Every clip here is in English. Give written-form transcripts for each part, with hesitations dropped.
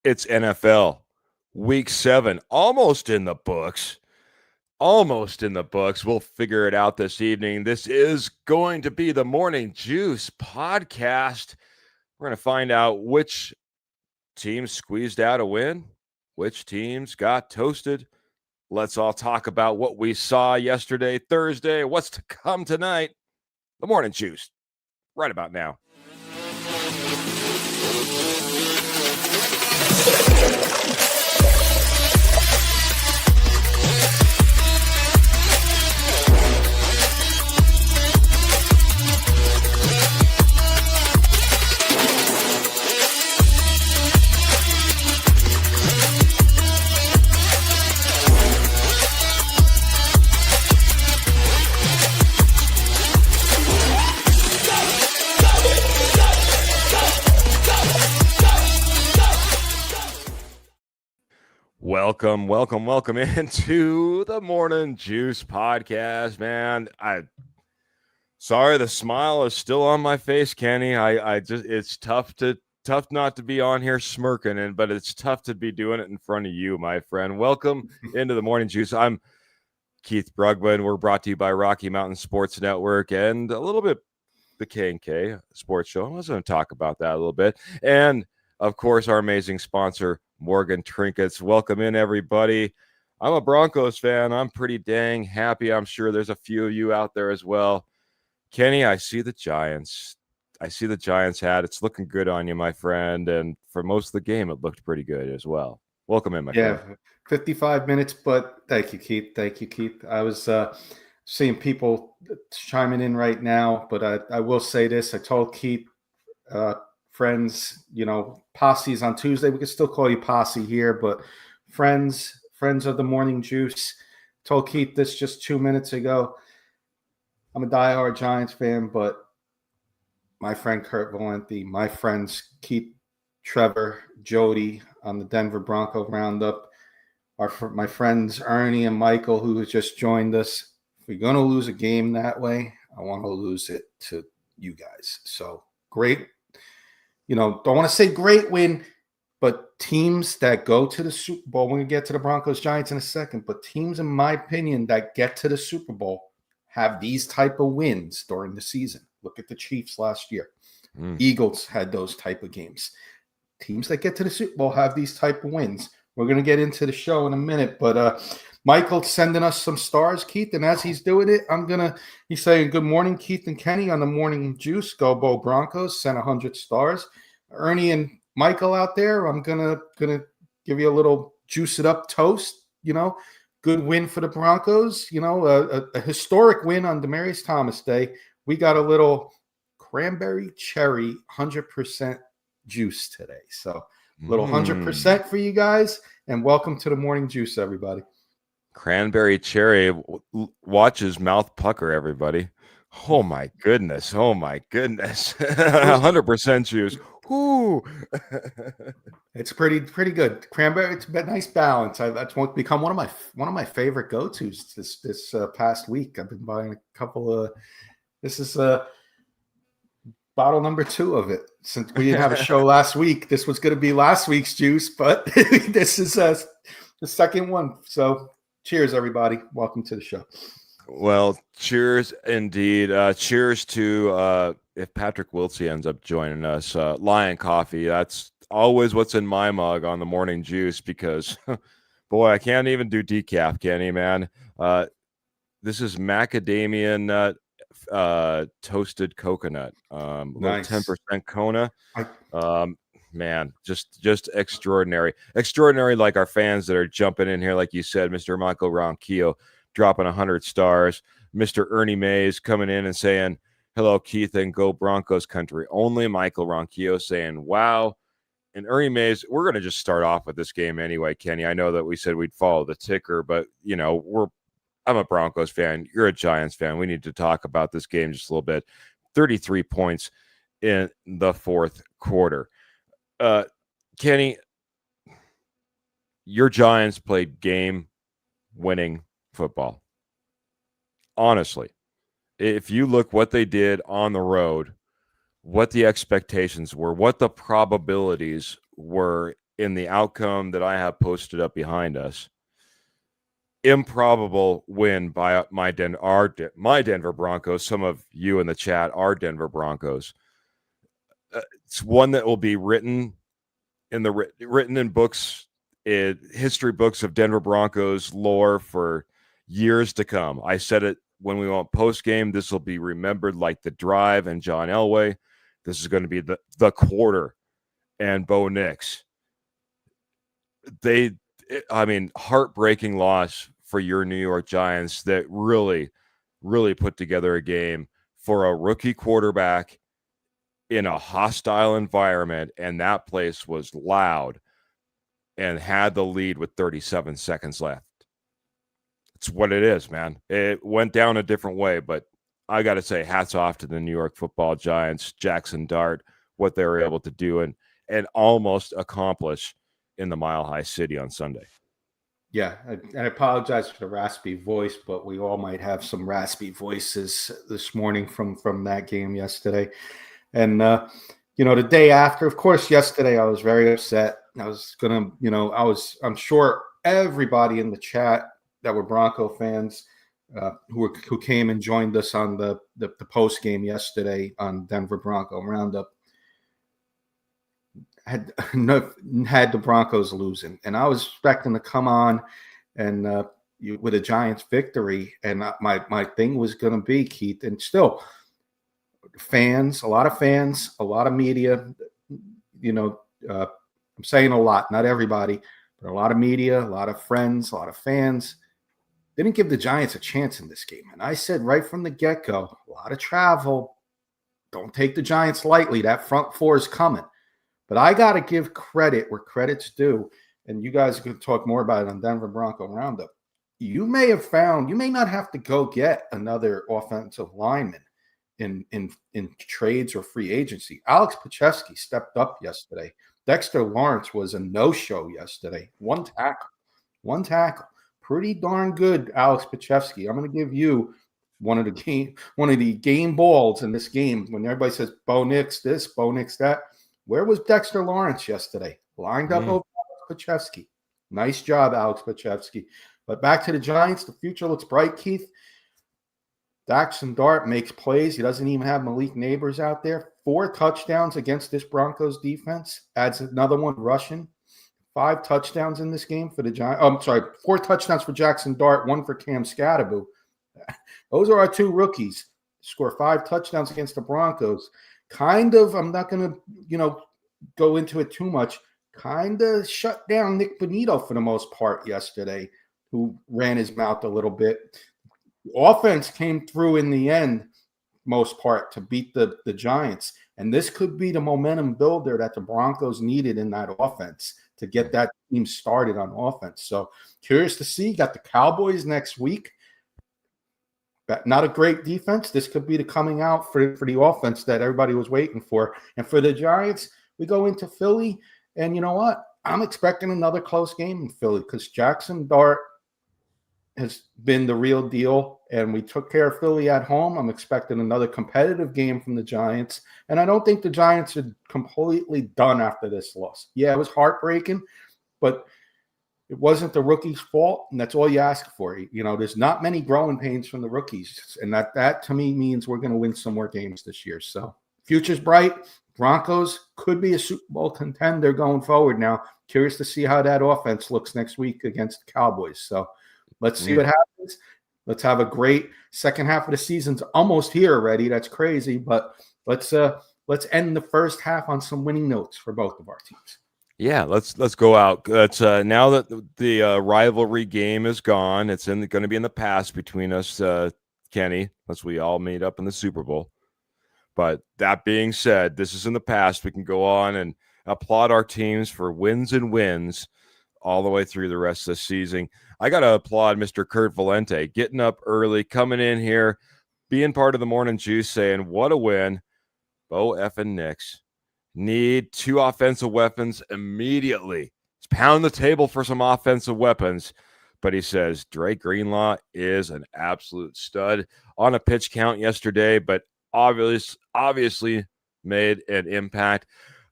It's NFL Week 7, almost in the books. Almost in the books. We'll figure it out this evening. This is going to be the Morning Juice podcast. We're going to find out which teams squeezed out a win, which teams got toasted. Let's all talk about what we saw yesterday, Thursday, what's to come tonight. The Morning Juice, right about now. Welcome into the Morning Juice podcast, man. Sorry, the smile is still on my face, Kenny. It's tough not to be on here smirking, but it's tough to be doing it in front of you, my friend. Welcome into the Morning Juice. I'm Keith Brugman. We're brought to you by Rocky Mountain Sports Network and a little bit the K&K Sports Show. I was going to talk about that a little bit. And, of course, our amazing sponsor, Morgan Trinkets. Welcome in, everybody. I'm a Broncos fan. I'm pretty dang happy. I'm sure there's a few of you out there as well. Kenny, I see the Giants. I see the Giants hat. It's looking good on you, my friend. And for most of the game, it looked pretty good as well. Welcome in, my friend. Yeah, 55 minutes, but thank you, Keith. I was seeing people chiming in right now, but I will say this. I told Keith, friends, posse's on Tuesday. We can still call you posse here, but friends of the Morning Juice. Told Keith this just 2 minutes ago. I'm a diehard Giants fan, but my friend Kurt Valenti, my friends Keith, Trevor, Jody on the Denver Bronco Roundup, my friends Ernie and Michael, who just joined us. If we're going to lose a game that way, I want to lose it to you guys. So great. Don't want to say great win, but teams that go to the Super Bowl, we're going to get to the Broncos Giants in a second, but teams, in my opinion, that get to the Super Bowl have these type of wins during the season. Look at the Chiefs last year. Eagles had those type of games. Teams that get to the Super Bowl have these type of wins. We're going to get into the show in a minute, but Michael's sending us some stars, Keith, and as he's doing it, he's saying, good morning, Keith and Kenny on the Morning Juice. Go Bo Broncos, send 100 stars. Ernie and Michael out there, I'm gonna give you a little juice it up toast. Good win for the Broncos. A historic win on Demaryius Thomas Day. We got a little cranberry cherry 100% juice today. So a little 100% for you guys, and welcome to the Morning Juice, everybody. Cranberry cherry. Watch his mouth pucker, everybody. Oh my goodness. 100% juice. Ooh. It's pretty good. Cranberry, it's a nice balance. That's become one of my favorite go-tos this past week. I've been buying a couple of. This is bottle number 2 of it. Since we didn't have a show last week, this was going to be last week's juice, but this is the second one. So cheers, everybody. Welcome to the show. Well, cheers indeed. Cheers to if Patrick Wiltsey ends up joining us. Lion Coffee, that's always what's in my mug on the Morning Juice because, boy, I can't even do decaf, Kenny, man. This is macadamia nut toasted coconut. Nice. 10% Kona. Man, just extraordinary. Extraordinary, like our fans that are jumping in here, like you said, Mr. Michael Ronquillo dropping 100 stars. Mr. Ernie Mays coming in and saying, hello, Keith, and go Broncos country. Only Michael Ronquillo saying, wow. And Ernie Mays, we're going to just start off with this game anyway, Kenny. I know that we said we'd follow the ticker, but, I'm a Broncos fan. You're a Giants fan. We need to talk about this game just a little bit. 33 points in the fourth quarter. Kenny, your Giants played game-winning football. Honestly, if you look what they did on the road, what the expectations were, what the probabilities were in the outcome that I have posted up behind us. Improbable win by my Denver Broncos. Some of you in the chat are Denver Broncos. It's one that will be written in books, history books of Denver Broncos lore for years to come. I said it when we went post game. This will be remembered like the drive and John Elway. This is going to be the quarter and Bo Nix. Heartbreaking loss for your New York Giants that really, really put together a game for a rookie quarterback in a hostile environment, and that place was loud and had the lead with 37 seconds left. It's what it is, man. It went down a different way, but I got to say hats off to the New York Football Giants, Jackson Dart, what they were able to do and almost accomplish in the Mile High City on Sunday. Yeah, I apologize for the raspy voice, but we all might have some raspy voices this morning from that game yesterday. And, the day after, of course, yesterday I was very upset. I was going to, I'm sure everybody in the chat that were Bronco fans who came and joined us on the post game yesterday on Denver Bronco Roundup had the Broncos losing, and I was expecting to come on and with a Giants victory, and my thing was going to be, Keith, and still fans, a lot of media, I'm saying a lot, not everybody, but a lot of media, a lot of friends, a lot of fans didn't give the Giants a chance in this game. And I said right from the get-go, a lot of travel, don't take the Giants lightly. That front four is coming. But I got to give credit where credit's due, and you guys could talk more about it on Denver Bronco Roundup. You may not have to go get another offensive lineman in trades or free agency. Alex Pachewski stepped up yesterday. Dexter Lawrence was a no-show yesterday. One tackle. Pretty darn good, Alex Pachewski. I'm going to give you one of the game balls in this game when everybody says Bo Nix this, Bo Nix that. Where was Dexter Lawrence yesterday? Lined up over Alex Pachewski. Nice job, Alex Pachewski. But back to the Giants. The future looks bright, Keith. Jackson Dart makes plays. He doesn't even have Malik Neighbors out there. 4 touchdowns against this Broncos defense. Adds another one rushing. 5 touchdowns in this game for the Giants. 4 touchdowns for Jackson Dart, 1 for Cam Scatterbo. Those are our 2 rookies. Score 5 touchdowns against the Broncos. Kind of, I'm not going to, go into it too much, kind of shut down Nick Bonito for the most part yesterday, who ran his mouth a little bit. The offense came through in the end, most part, to beat the Giants. And this could be the momentum builder that the Broncos needed in that offense to get that team started on offense. So curious to see. Got the Cowboys next week. Not a great defense. This could be the coming out for the offense that everybody was waiting for. And for the Giants, we go into Philly. And you know what? I'm expecting another close game in Philly because Jackson Dart has been the real deal. And we took care of Philly at home. I'm expecting another competitive game from the Giants. And I don't think the Giants are completely done after this loss. Yeah, it was heartbreaking, but it wasn't the rookie's fault, and that's all you ask for. There's not many growing pains from the rookies, and that to me means we're going to win some more games this year. So future's bright. Broncos could be a Super Bowl contender going forward now. Curious to see how that offense looks next week against the Cowboys. So let's see what happens. Let's have a great second half of the season's almost here already. That's crazy, but let's end the first half on some winning notes for both of our teams. Yeah, let's go out. Let's now that the rivalry game is gone, it's going to be in the past between us, Kenny, unless we all meet up in the Super Bowl. But that being said, this is in the past. We can go on and applaud our teams for wins and wins all the way through the rest of the season. I got to applaud Mr. Kurt Valente getting up early, coming in here, being part of the morning juice, saying, what a win. Bo effing Nix. Need 2 offensive weapons immediately. He's pounding the table for some offensive weapons. But he says Dre Greenlaw is an absolute stud on a pitch count yesterday, but obviously made an impact.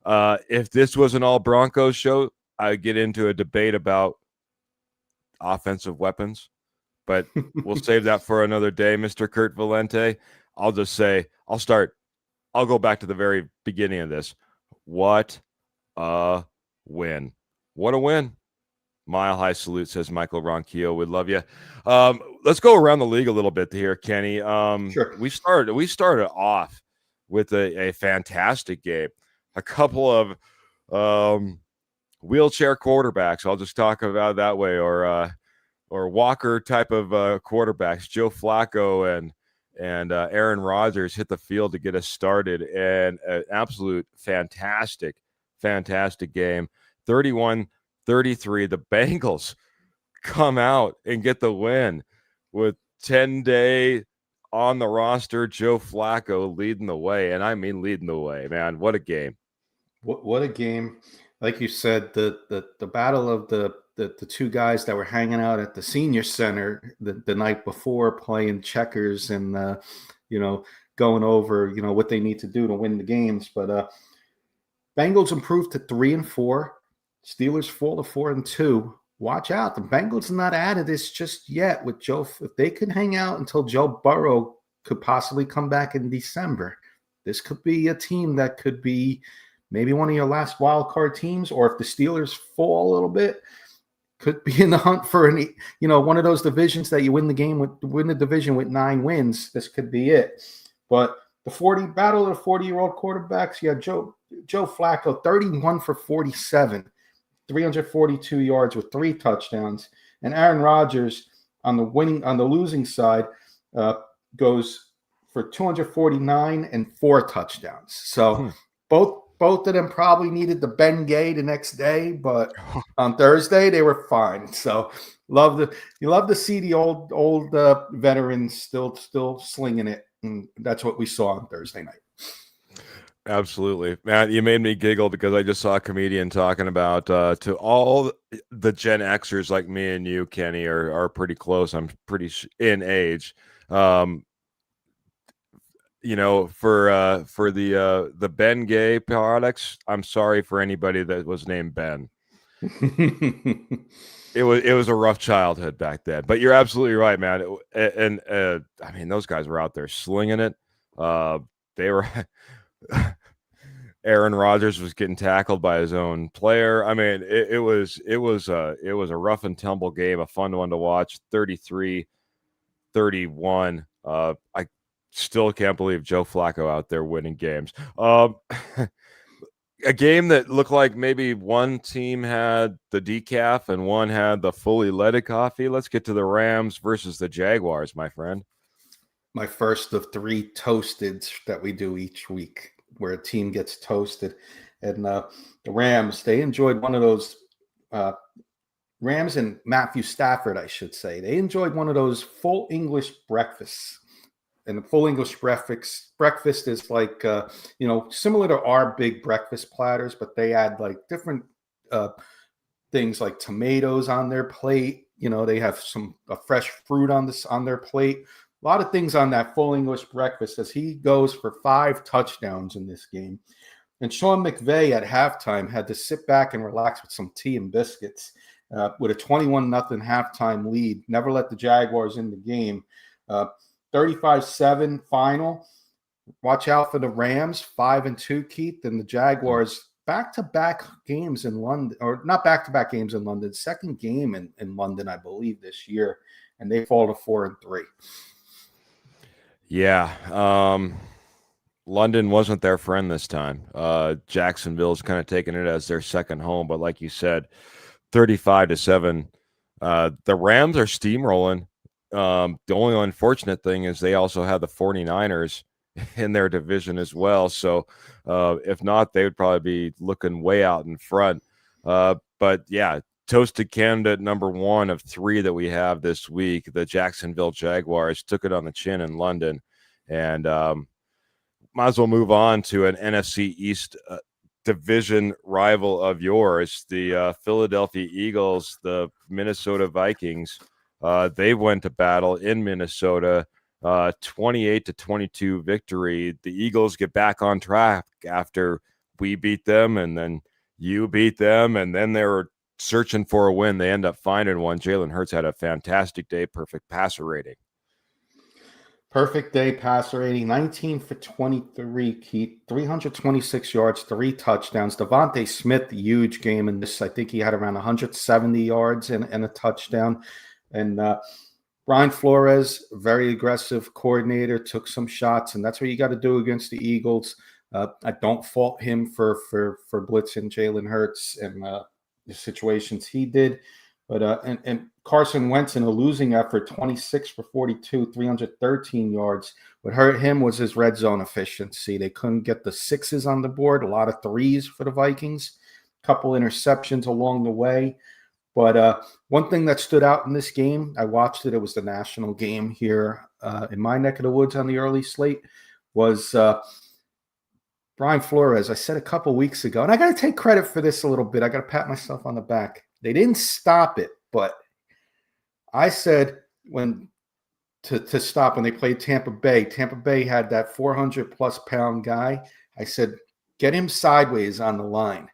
If this was an all Broncos show, I get into a debate about offensive weapons, but we'll save that for another day, Mr. Kurt Valente. I'll just say, I'll go back to the very beginning of this. What a win. What a win. Mile high salute, says Michael Ronquillo. We'd love you. Let's go around the league a little bit here, Kenny. Sure. We started off with a fantastic game. A couple of wheelchair quarterbacks. I'll just talk about it that way, or Walker type of quarterbacks. Joe Flacco and Aaron Rodgers hit the field to get us started, and an absolute fantastic game. 31-33. The Bengals come out and get the win with 10-day on the roster. Joe Flacco leading the way, and I mean leading the way, man. What a game. What a game. Like you said, the battle of the two guys that were hanging out at the senior center the night before, playing checkers and going over what they need to do to win the games. But Bengals improved to 3-4. Steelers fall to 4-2. Watch out, the Bengals are not out of this just yet. With Joe, if they could hang out until Joe Burrow could possibly come back in December, this could be a team that could be maybe one of your last wild card teams. Or if the Steelers fall a little bit, could be in the hunt for one of those divisions that you win the division with 9 wins. This could be it. But the battle of the 40-year-old quarterbacks, yeah, Joe Flacco, 31 for 47, 342 yards with 3 touchdowns, and Aaron Rodgers on the losing side goes for 249 and 4 touchdowns. So both of them probably needed the Ben Gay the next day, but on Thursday they were fine. So you love to see the old veterans still slinging it, and that's what we saw on Thursday night. Absolutely, man. You made me giggle because I just saw a comedian talking about to all the Gen Xers like me and you, Kenny, are pretty close. I'm pretty in age. For the Ben Gay products, I'm sorry for anybody that was named Ben. It was a rough childhood back then, but you're absolutely right, man. I mean, those guys were out there slinging it. They were. Aaron Rodgers was getting tackled by his own player. I mean, it was a rough and tumble game, a fun one to watch. 33-31. I still can't believe Joe Flacco out there winning games. A game that looked like maybe one team had the decaf and one had the fully leaded coffee. Let's get to the Rams versus the Jaguars, my friend. My first of 3 toasteds that we do each week, where a team gets toasted. And the Rams, they enjoyed one of those Rams and Matthew Stafford, I should say. They enjoyed one of those full English breakfasts. And the full English breakfast is like, similar to our big breakfast platters, but they add like different things like tomatoes on their plate. They have some fresh fruit on their plate. A lot of things on that full English breakfast, as he goes for 5 touchdowns in this game. And Sean McVay at halftime had to sit back and relax with some tea and biscuits with a 21-0 halftime lead. Never let the Jaguars in the game. 35-7 final. Watch out for the Rams, 5-2, Keith, and the Jaguars back-to-back games in London, or not back-to-back games in London, second game in London, I believe, this year, and they fall to 4-3. Yeah. London wasn't their friend this time. Jacksonville's kind of taking it as their second home, but like you said, 35-7. The Rams are steamrolling. The only unfortunate thing is they also have the 49ers in their division as well. So if not, they would probably be looking way out in front. But yeah, toasted candidate number 1 of 3 that we have this week, the Jacksonville Jaguars, took it on the chin in London. And might as well move on to an NFC East division rival of yours, the Philadelphia Eagles, the Minnesota Vikings. They went to battle in Minnesota, 28-22 victory. The Eagles get back on track after we beat them, and then you beat them, and then they were searching for a win. They end up finding one. Jalen Hurts had a fantastic day, perfect passer rating. Perfect day passer rating, 19 for 23, Keith, 326 yards, 3 touchdowns. Devontae Smith, huge game in this. I think he had around 170 yards and a touchdown. And Brian Flores, very aggressive coordinator, took some shots, and that's what you got to do against the Eagles. I don't fault him for blitzing Jalen Hurts and the situations he did. But and Carson Wentz in a losing effort, 26 for 42, 313 yards. What hurt him was his red zone efficiency. They couldn't get the sixes on the board, a lot of threes for the Vikings, a couple interceptions along the way. But one thing that stood out in this game, I watched it. It was the national game here in my neck of the woods on the early slate, was Brian Flores. I said a couple weeks ago, and I got to take credit for this a little bit. I got to pat myself on the back. They didn't stop it, but I said when to stop when they played Tampa Bay. Tampa Bay had that 400-plus pound guy. I said, get him sideways on the line.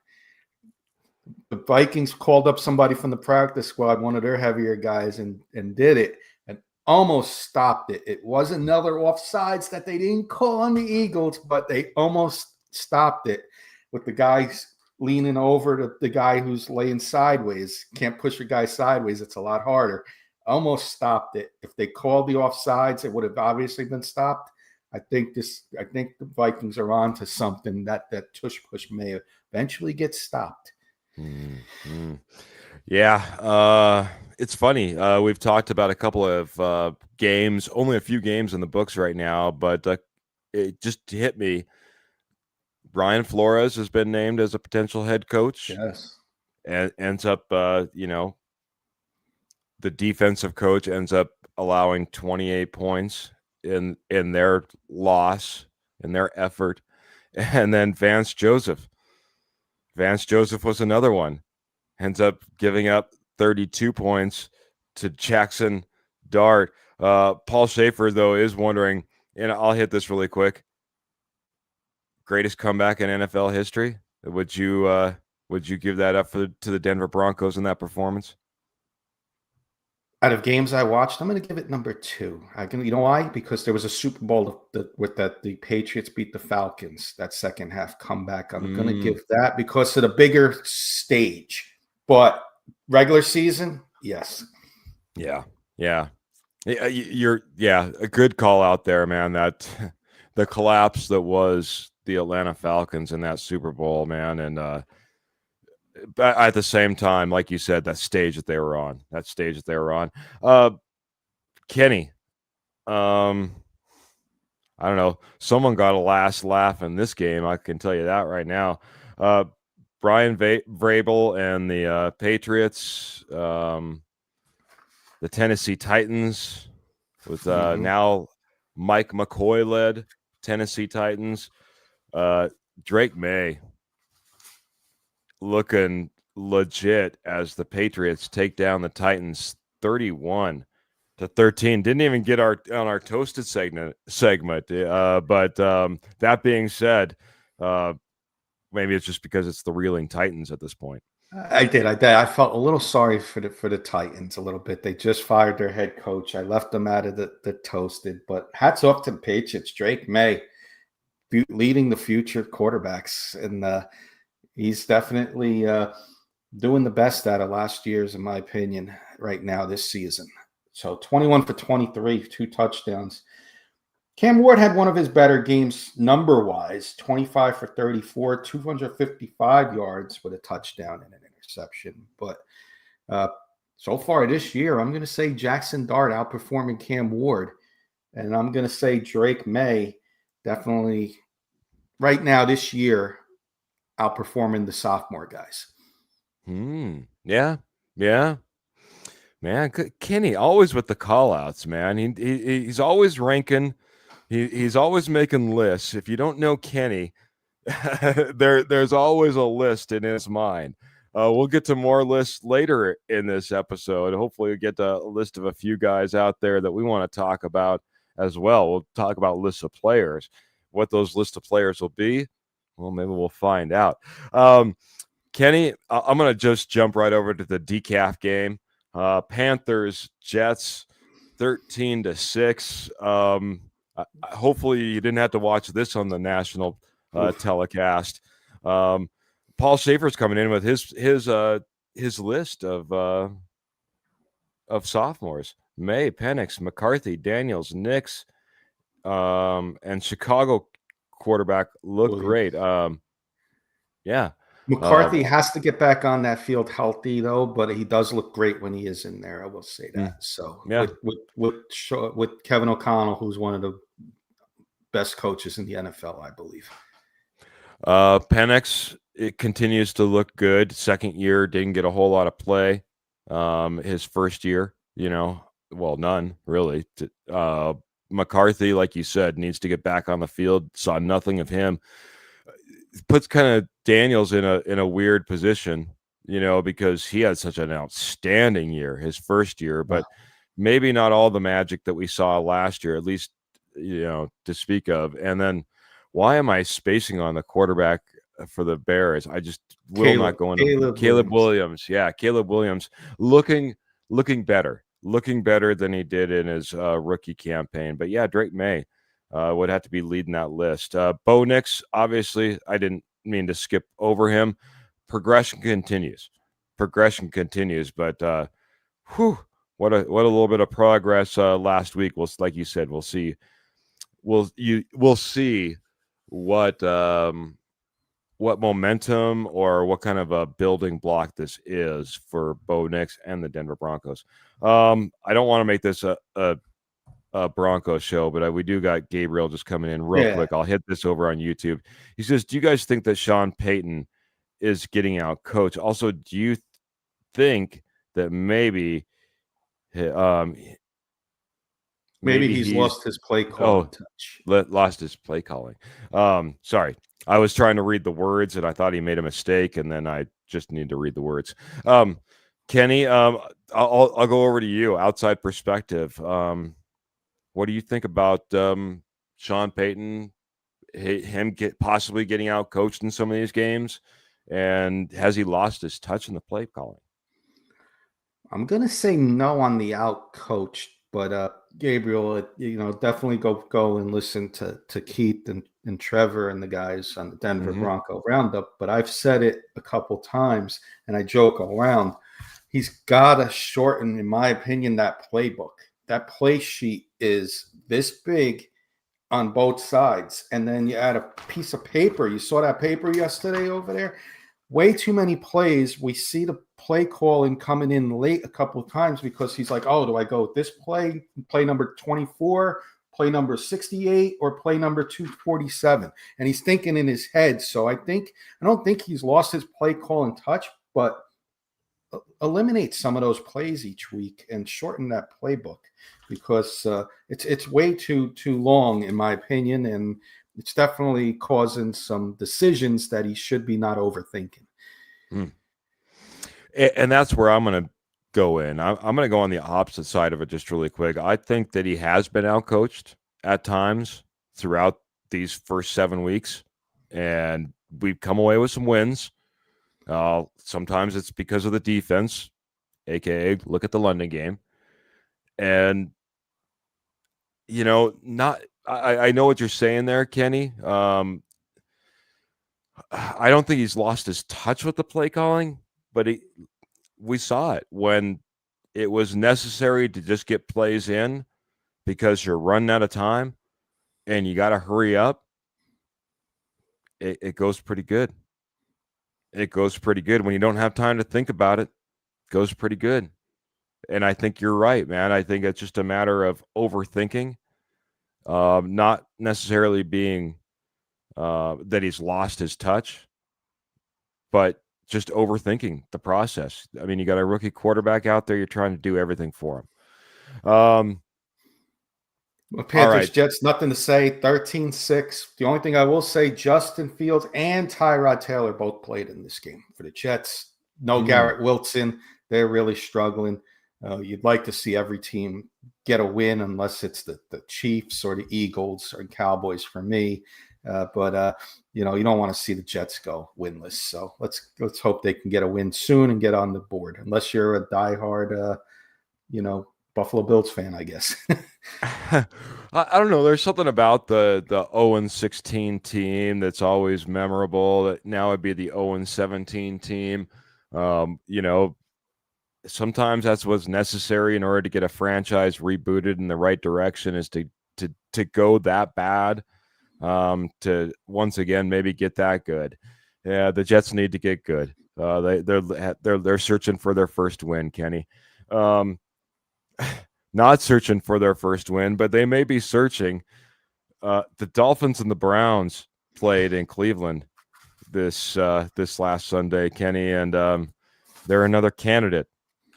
The Vikings called up somebody from the practice squad, one of their heavier guys, and did it and almost stopped it. It was another offsides that they didn't call on the Eagles, but they almost stopped it with the guys leaning over to the guy who's laying sideways. Can't push a guy sideways. It's a lot harder. Almost stopped it. If they called the offsides, it would have obviously been stopped. I think the Vikings are on to something that tush push may eventually get stopped. Mm-hmm. Yeah. It's funny. We've talked about a couple of games, only a few games in the books right now, but it just hit me. Brian Flores has been named as a potential head coach. Yes. And ends up, the defensive coach ends up allowing 28 points in their loss, in their effort. And then Vance Joseph was another one. Ends up giving up 32 points to Jackson Dart. Paul Schaefer, though, is wondering, and I'll hit this really quick. Greatest comeback in NFL history. Would you give that up to the Denver Broncos in that performance? Out of games I watched, I'm going to give it number 2. You know why? Because there was a Super Bowl with that the Patriots beat the Falcons, that second half comeback. I'm going to give that because of the bigger stage. But regular season, yes. Yeah. You're a good call out there, man. That the collapse that was the Atlanta Falcons in that Super Bowl, man, and but at the same time, like you said, that stage that they were on. Kenny, I don't know. Someone got a last laugh in this game. I can tell you that right now. Brian Vrabel and the Patriots, the Tennessee Titans, with now Mike McCoy led Tennessee Titans. Drake May looking legit as the Patriots take down the Titans 31-13. Didn't even get on our toasted segment. But that being said, maybe it's just because it's the reeling Titans at this point. I did. I felt a little sorry for the Titans a little bit. They just fired their head coach. I left them out of the toasted. But hats off to the Patriots. Drake May leading the future quarterbacks, and he's definitely doing the best out of last year's, in my opinion, right now this season. So 21 for 23, 2 touchdowns. Cam Ward had one of his better games number-wise, 25 for 34, 255 yards with a touchdown and an interception. But so far this year, I'm going to say Jackson Dart outperforming Cam Ward. And I'm going to say Drake May definitely right now this year outperforming the sophomore guys. Yeah. Man, Kenny always with the call-outs, man. He's always ranking. He's always making lists. If you don't know Kenny, there's always a list in his mind. We'll get to more lists later in this episode. Hopefully we'll get a list of a few guys out there that we want to talk about as well. We'll talk about lists of players. What those lists of players will be, well, maybe we'll find out. Kenny, I'm going to just jump right over to the decaf game. Panthers, Jets, 13-6. Hopefully you didn't have to watch this on the national telecast. Paul Schaefer's coming in with his list of sophomores: May, Penix, McCarthy, Daniels, Nix, and Chicago quarterback looked Williams. great. Yeah. McCarthy has to get back on that field healthy though, but he does look great when he is in there. I will say that. So Yeah. with Kevin O'Connell, who's one of the best coaches in the NFL, I believe. Penix, it continues to look good. Second year, didn't get a whole lot of play. His first year, none really. McCarthy, like you said, needs to get back on the field. Saw nothing of him. Puts kind of Daniels in a weird position, because he had such an outstanding year, his first year, but maybe not all the magic that we saw last year, at least, to speak of. And then why am I spacing on the quarterback for the Bears? I just will not go into Caleb Williams. Yeah, Caleb Williams looking better than he did in his rookie campaign. But yeah, Drake May would have to be leading that list. Bo Nix, obviously, I didn't mean to skip over him. Progression continues, but what a little bit of progress last week. Like you said, we'll see. We'll see what momentum or what kind of a building block this is for Bo Nix and the Denver Broncos. I don't want to make this a Broncos show, but we do got Gabriel just coming in real quick. I'll hit this over on YouTube. He says, do you guys think that Sean Payton is getting out coached? Also, do you think that maybe he's lost his play calling touch? Lost his play calling. Sorry. I was trying to read the words and I thought he made a mistake, and then I just need to read the words. Kenny, I'll go over to you. Outside perspective. What do you think about Sean Payton, him possibly getting out coached in some of these games? And has he lost his touch in the play calling? I'm going to say no on the out coached, but Gabriel, definitely go and listen to Keith and Trevor and the guys on the Denver Bronco Roundup. But I've said it a couple times, and I joke around. He's got to shorten, in my opinion, that playbook. That play sheet is this big on both sides. And then you add a piece of paper. You saw that paper yesterday over there? Way too many plays. We see the play calling coming in late a couple of times because he's like, oh, do I go with this play number 24, play number 68, or play number 247? And he's thinking in his head. So I don't think he's lost his play calling touch, but eliminate some of those plays each week and shorten that playbook, because it's way too long, in my opinion, and it's definitely causing some decisions that he should be not overthinking. And that's where I'm going to go in. I'm going to go on the opposite side of it just really quick. I think that he has been outcoached at times throughout these first 7 weeks, and we've come away with some wins. Sometimes it's because of the defense, aka look at the London game. And I know what you're saying there, Kenny. I don't think he's lost his touch with the play calling, but we saw it when it was necessary to just get plays in because you're running out of time and you got to hurry up. It goes pretty good. It goes pretty good when you don't have time to think about it. It goes pretty good. And I think you're right, man. I think it's just a matter of overthinking, not necessarily being that he's lost his touch, but just overthinking the process. I mean, you got a rookie quarterback out there. You're trying to do everything for him. Panthers, Jets, nothing to say. 13-6. The only thing I will say, Justin Fields and Tyrod Taylor both played in this game for the Jets. No Garrett Wilson. They're really struggling. You'd like to see every team get a win unless it's the Chiefs or the Eagles or Cowboys for me. But you don't want to see the Jets go winless. So let's hope they can get a win soon and get on the board. Unless you're a diehard, Buffalo Bills fan, I guess. I don't know. There's something about the 0-16 team that's always memorable. That now would be the 0-17 team. Sometimes that's what's necessary in order to get a franchise rebooted in the right direction, is to go that bad, to once again maybe get that good. Yeah, the Jets need to get good. They're searching for their first win, Kenny. Not searching for their first win, but they may be searching. The Dolphins and the Browns played in Cleveland this last Sunday, Kenny, and they're another candidate.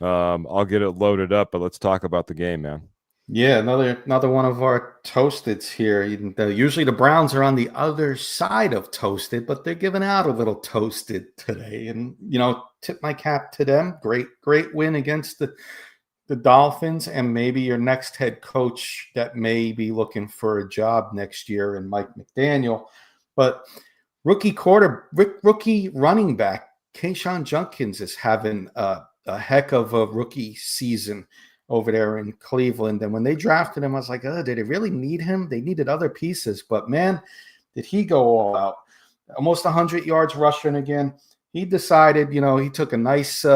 I'll get it loaded up, but let's talk about the game, man. Yeah, another one of our toasteds here. Usually the Browns are on the other side of toasted, but they're giving out a little toasted today. And tip my cap to them. Great win against the Dolphins, and maybe your next head coach that may be looking for a job next year, and Mike McDaniel. But rookie running back Kayshawn Junkins is having a heck of a rookie season over there in Cleveland. And when they drafted him, I was like, oh, did they really need him? They needed other pieces. But, man, did he go all out. Almost 100 yards rushing again. He decided, he took a nice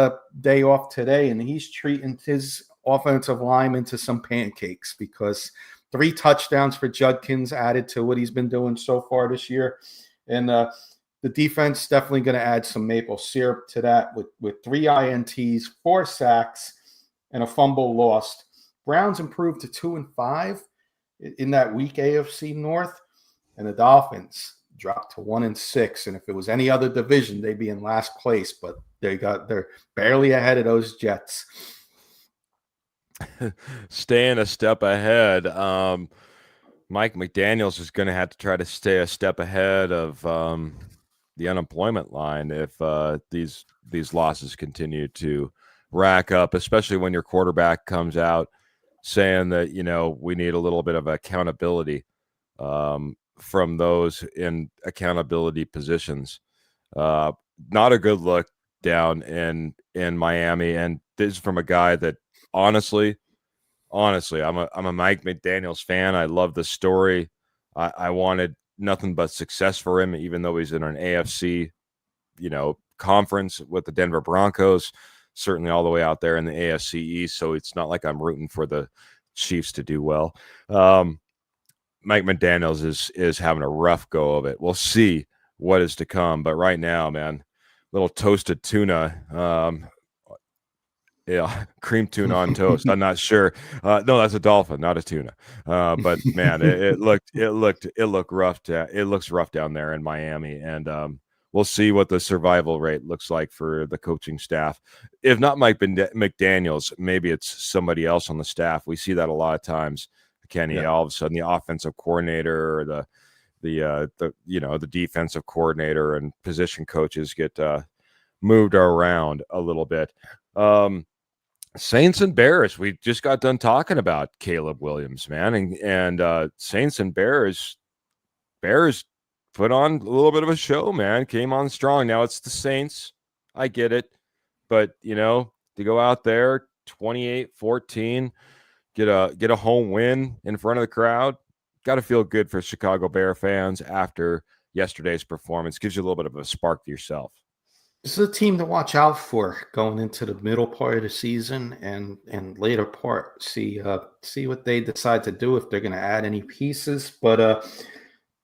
day off today, and he's treating his offensive linemen to some pancakes, because 3 touchdowns for Judkins added to what he's been doing so far this year. And the defense definitely going to add some maple syrup to that with 3 INTs, 4 sacks, and a fumble lost. Browns improved to 2-5 in that weak AFC North, and the Dolphins dropped to 1-6. And if it was any other division, they'd be in last place, but they're barely ahead of those Jets. Staying a step ahead. Mike McDaniels is going to have to try to stay a step ahead of the unemployment line if these losses continue to rack up, especially when your quarterback comes out saying that, we need a little bit of accountability from those in accountability positions. Not a good look down in Miami. And this is from a guy that honestly, I'm a Mike McDaniels fan. I love the story. I wanted nothing but success for him, even though he's in an AFC, conference with the Denver Broncos, certainly all the way out there in the AFC East. So it's not like I'm rooting for the Chiefs to do well. Mike McDaniels is having a rough go of it. We'll see what is to come. But right now, man, little toasted tuna. Yeah, cream tuna on toast. I'm not sure. No, that's a dolphin, not a tuna. But man, it looked rough. It looks rough down there in Miami, and we'll see what the survival rate looks like for the coaching staff. If not Mike McDaniels, maybe it's somebody else on the staff. We see that a lot of times, Kenny. Yeah. All of a sudden, the offensive coordinator or the defensive coordinator and position coaches get moved around a little bit. Saints and Bears. We just got done talking about Caleb Williams, man, and Saints and Bears put on a little bit of a show, man. Came on strong. Now it's the Saints. I get it, but to go out there 28-14, get a home win in front of the crowd, got to feel good for Chicago Bear fans after yesterday's performance. Gives you a little bit of a spark to yourself. This is a team to watch out for going into the middle part of the season and later part. See what they decide to do, if they're going to add any pieces. But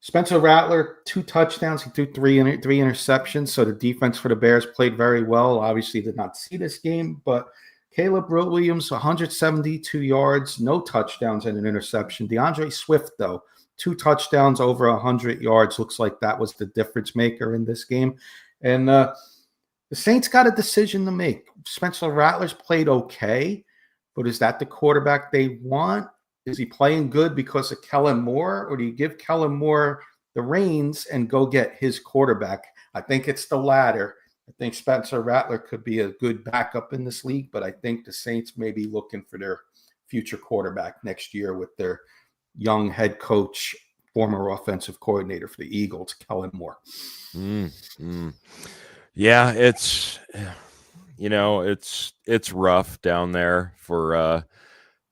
Spencer Rattler, 2 touchdowns. He threw 3 interceptions. So the defense for the Bears played very well. Obviously did not see this game, but Caleb Williams, 172 yards, no touchdowns and an interception. DeAndre Swift, though, 2 touchdowns, over 100 yards. Looks like that was the difference maker in this game. And the Saints got a decision to make. Spencer Rattler's played okay, but is that the quarterback they want? Is he playing good because of Kellen Moore, or do you give Kellen Moore the reins and go get his quarterback? I think it's the latter. I think Spencer Rattler could be a good backup in this league, but I think the Saints may be looking for their future quarterback next year with their young head coach former offensive coordinator for the Eagles, Kellen Moore. Yeah, it's it's rough down there for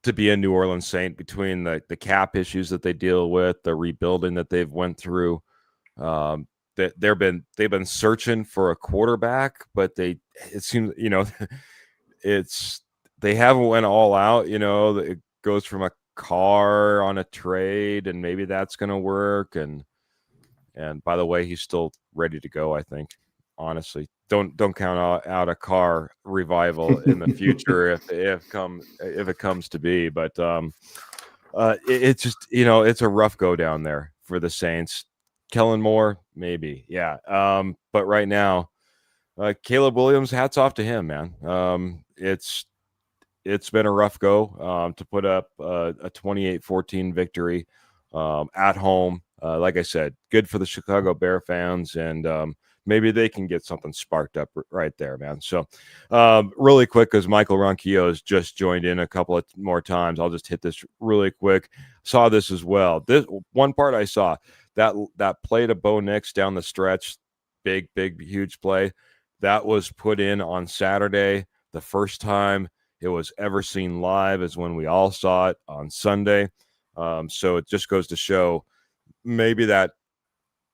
to be a New Orleans Saint between the cap issues that they deal with, the rebuilding that they've went through. That they've been searching for a quarterback, but it seems it's they haven't went all out. It goes from a car on a trade, and maybe that's going to work. And by the way, he's still ready to go, I think. Honestly, don't count out a car revival in the future if it comes to be. But it's just it's a rough go down there for the Saints. Kellen Moore, maybe, yeah. But right now, Caleb Williams, hats off to him, man. It's been a rough go to put up a 28-14 victory at home. Like I said, good for the Chicago Bear fans, and maybe they can get something sparked up right there, man. So really quick, because Michael Ronquillo has just joined in a couple of more times, I'll just hit this really quick. Saw this as well. This one part I saw, that play to Bo Nix down the stretch, big, huge play, that was put in on Saturday. The first time it was ever seen live is when we all saw it on Sunday. So it just goes to show maybe that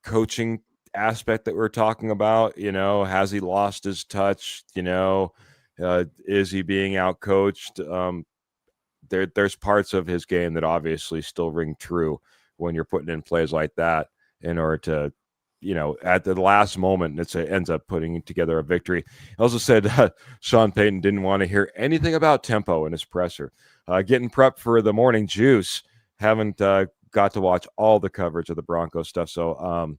coaching aspect that we're talking about, has he lost his touch? Is he being out coached? There's parts of his game that obviously still ring true when you're putting in plays like that in order to, at the last moment, it ends up putting together a victory. He also said Sean Payton didn't want to hear anything about tempo in his presser. Getting prepped for the morning juice, haven't got to watch all the coverage of the Broncos stuff. So,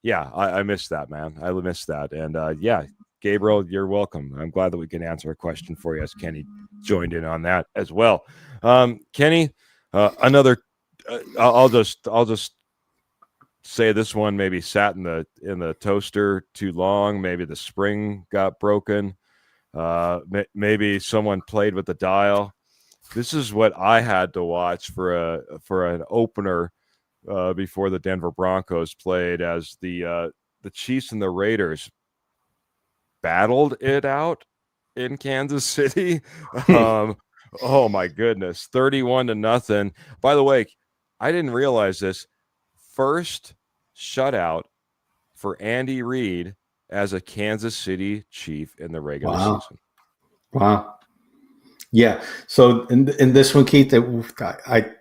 yeah, I missed that, man. I missed that. And yeah, Gabriel, you're welcome. I'm glad that we can answer a question for you as Kenny joined in on that as well. Kenny, another. I'll just say this one maybe sat in the toaster too long. Maybe the spring got broken. Maybe someone played with the dial. This is what I had to watch for an opener before the Denver Broncos played, as the Chiefs and the Raiders battled it out in Kansas City. Oh my goodness, 31-0. By the way, I didn't realize this. First shutout for Andy Reid as a Kansas City Chief in the regular season. Wow. Yeah. So in this one, Keith, I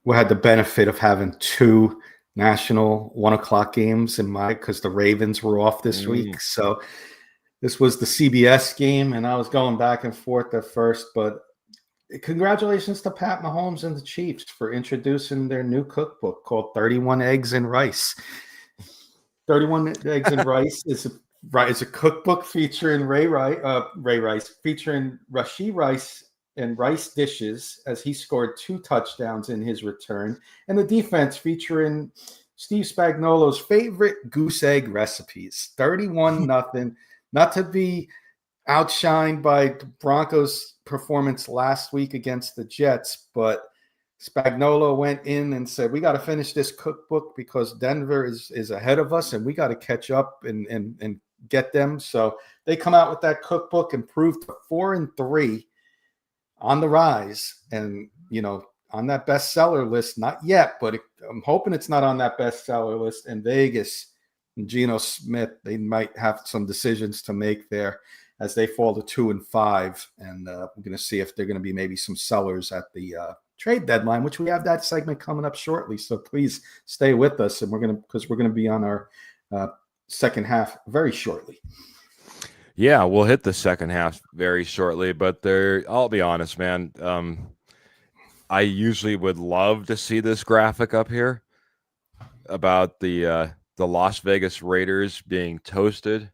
had the benefit of having two national 1:00 games because the Ravens were off this week. So this was the CBS game, and I was going back and forth at first, but congratulations to Pat Mahomes and the Chiefs for introducing their new cookbook called 31 Eggs and Rice. 31 Eggs and Rice is a cookbook featuring Ray Rice, featuring Rashee Rice and rice dishes, as he scored 2 touchdowns in his return, and the defense featuring Steve Spagnuolo's favorite goose egg recipes. 31-0. Not to be outshined by the Broncos' performance last week against the Jets, but Spagnuolo went in and said, we got to finish this cookbook because Denver is ahead of us, and we got to catch up and get them. So they come out with that cookbook, improved to 4-3 on the rise. And, on that bestseller list, not yet, but I'm hoping it's not on that bestseller list in Vegas. And Geno Smith, they might have some decisions to make there as they fall to 2-5. And we're going to see if they're going to be maybe some sellers at the trade deadline, which we have that segment coming up shortly. So please stay with us, and we're going to be on our second half very shortly. Yeah, we'll hit the second half very shortly, but I'll be honest, man. I usually would love to see this graphic up here about the Las Vegas Raiders being toasted,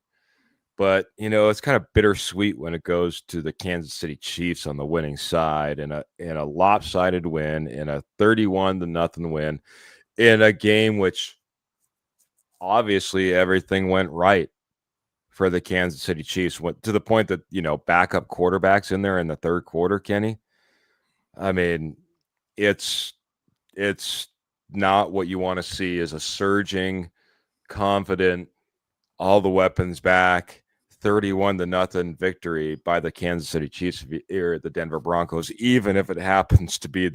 but it's kind of bittersweet when it goes to the Kansas City Chiefs on the winning side in a lopsided win, in a 31-0 win, in a game which obviously everything went right for the Kansas City Chiefs, went to the point that backup quarterbacks in there in the third quarter. Kenny, I mean, it's not what you want to see is a surging, confident, all the weapons back, 31-0 victory by the Kansas City Chiefs or the Denver Broncos, even if it happens to be at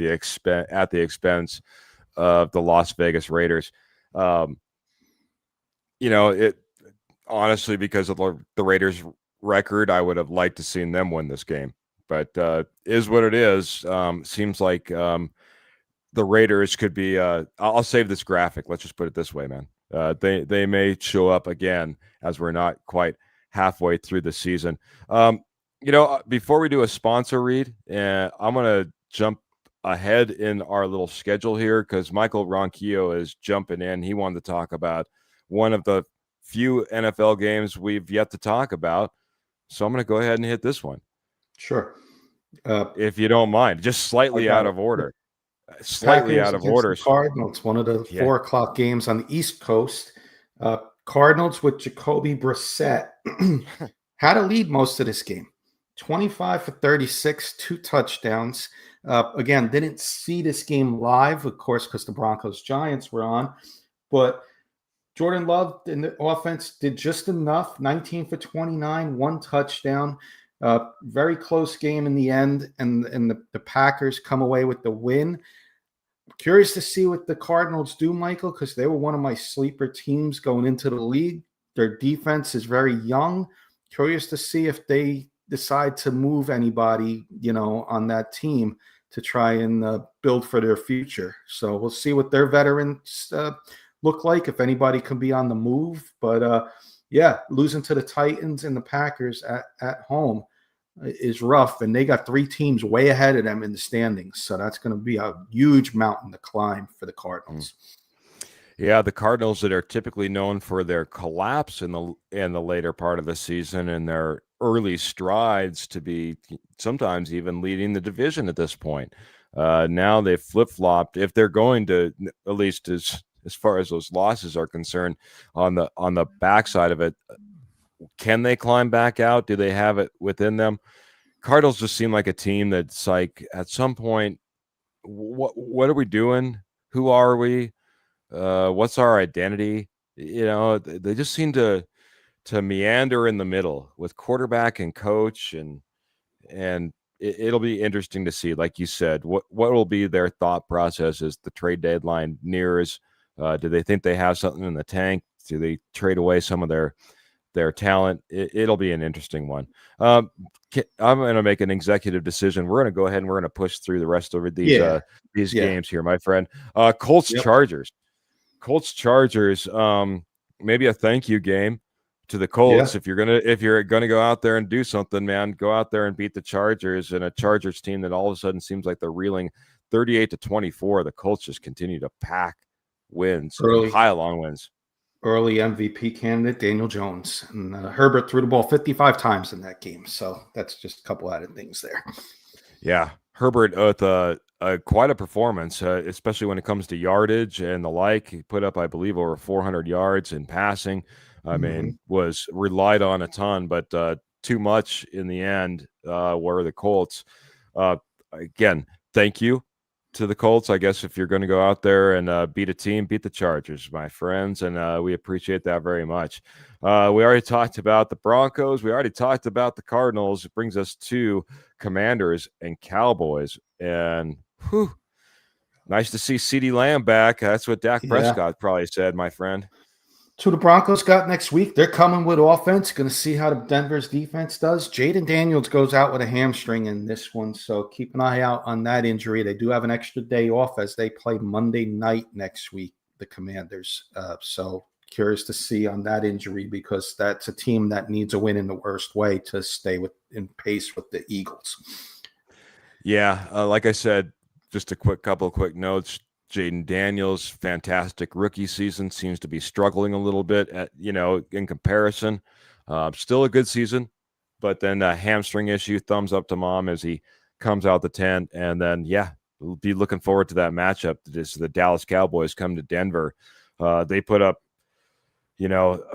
the expense of the Las Vegas Raiders. It honestly, because of the Raiders' record, I would have liked to seen them win this game, but is what it is. Seems like the Raiders could be. I'll save this graphic. Let's just put it this way, man. They may show up again as we're not quite halfway through the season. Before we do a sponsor read, I'm gonna jump ahead in our little schedule here because Michael Ronquillo is jumping in. He wanted to talk about one of the few NFL games we've yet to talk about. So I'm going to go ahead and hit this one. Sure. If you don't mind, just slightly out of order. Slightly out of order. The Cardinals, one of the 4 o'clock games on the East Coast. Cardinals with Jacoby Brissett had a lead most of this game. 25 for 36, 2 touchdowns. Again, didn't see this game live, of course, because the Broncos-Giants were on. But Jordan Love in the offense did just enough. 19 for 29, 1 touchdown. Very close game in the end, and the Packers come away with the win. Curious to see what the Cardinals do, Michael, because they were one of my sleeper teams going into the league. Their defense is very young. Curious to see if they decide to move anybody, on that team to try and build for their future. So we'll see what their veterans look like, if anybody can be on the move. But losing to the Titans and the Packers at home is rough, and they got 3 teams way ahead of them in the standings, so that's going to be a huge mountain to climb for the Cardinals. Yeah, the Cardinals that are typically known for their collapse in the later part of the season and their early strides to be sometimes even leading the division at this point. Now they've flip-flopped. If they're going to, at least as far as those losses are concerned, on the backside of it, can they climb back out? Do they have it within them? Cardinals just seem like a team that's like, at some point, what are we doing? Who are we? What's our identity? They just seem to meander in the middle with quarterback and coach, and it'll be interesting to see, like you said, what will be their thought process as the trade deadline nears. Do they think they have something in the tank? Do they trade away some of their talent? It'll be an interesting one. I'm going to make an executive decision. We're going to go ahead and we're going to push through the rest of these games here, my friend. Colts Chargers. Maybe a thank you game to the Colts. If you're gonna go out there and do something, man, go out there and beat the Chargers, and a Chargers team that all of a sudden seems like they're reeling. 38-24. The Colts just continue to pack wins, pile on wins. Early MVP candidate Daniel Jones, and Herbert threw the ball 55 times in that game, so that's just a couple added things there. Yeah, Herbert with quite a performance, especially when it comes to yardage and the like. He put up, I believe, over 400 yards in passing. I mean, was relied on a ton, but too much in the end were the Colts. Again, thank you to the Colts. I guess if you're going to go out there and beat a team, beat the Chargers, my friends, and we appreciate that very much. We already talked about the Broncos. We already talked about the Cardinals. It brings us to Commanders and Cowboys, and nice to see CeeDee Lamb back. That's what Dak Prescott probably said, my friend. So the Broncos got next week. They're coming with offense. Going to see how the Denver's defense does. Jaden Daniels goes out with a hamstring in this one, so keep an eye out on that injury. They do have an extra day off as they play Monday night next week, the Commanders. So curious to see on that injury, because that's a team that needs a win in the worst way to stay in pace with the Eagles. Yeah, like I said, just a couple of quick notes. Jaden Daniels, fantastic rookie season, seems to be struggling a little bit in comparison. Still a good season, but then a hamstring issue. Thumbs up to mom as he comes out the tent. And then, we'll be looking forward to that matchup. The Dallas Cowboys come to Denver. They put up,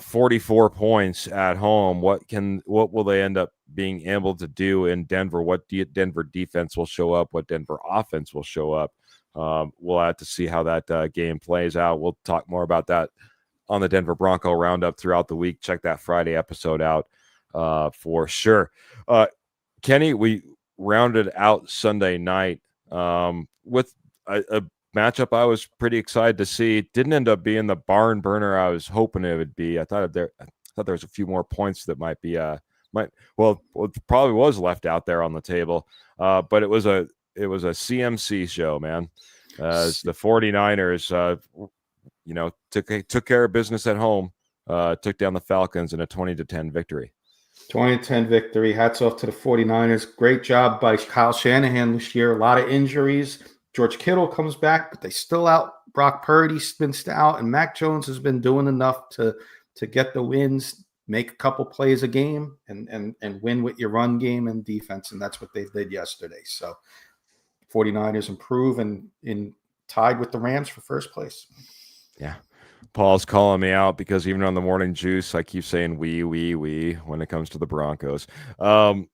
44 points at home. What will they end up being able to do in Denver? What Denver defense will show up? What Denver offense will show up? We'll have to see how that game plays out. We'll talk more about that on the Denver Bronco Roundup throughout the week. Check that Friday episode out for sure. Kenny, we rounded out Sunday night with a matchup I was pretty excited to see. It didn't end up being the barn burner I was hoping it would be. I thought there was a few more points that might be it probably was left out there on the table. But it was a CMC show, man. As the 49ers took care of business at home, took down the Falcons in a 20-10 victory. 20-10 victory. Hats off to the 49ers. Great job by Kyle Shanahan this year. A lot of injuries. George Kittle comes back, but they still out. Brock Purdy's been out, and Mac Jones has been doing enough to get the wins, make a couple plays a game, and win with your run game and defense, and that's what they did yesterday. So 49ers improve and tied with the Rams for first place. Yeah. Paul's calling me out because even on the morning juice, I keep saying we when it comes to the Broncos. The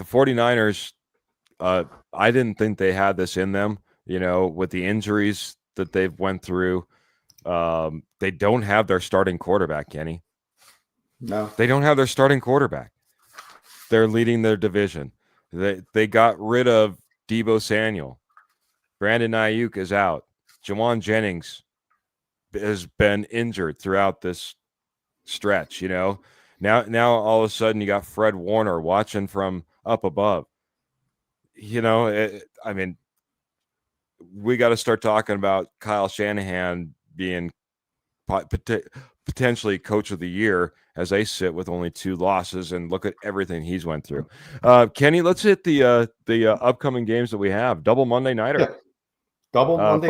49ers, I didn't think they had this in them, with the injuries that they've went through. They don't have their starting quarterback, Kenny. No. They don't have their starting quarterback. They're leading their division. They got rid of Deebo Samuel. Brandon Ayuk is out. Jawan Jennings has been injured throughout this stretch, Now all of a sudden you got Fred Warner watching from up above. We got to start talking about Kyle Shanahan being potentially coach of the year as they sit with only 2 losses, and look at everything he's went through. Kenny, let's hit the upcoming games that we have. Double Monday nighter. Yeah. Double Monday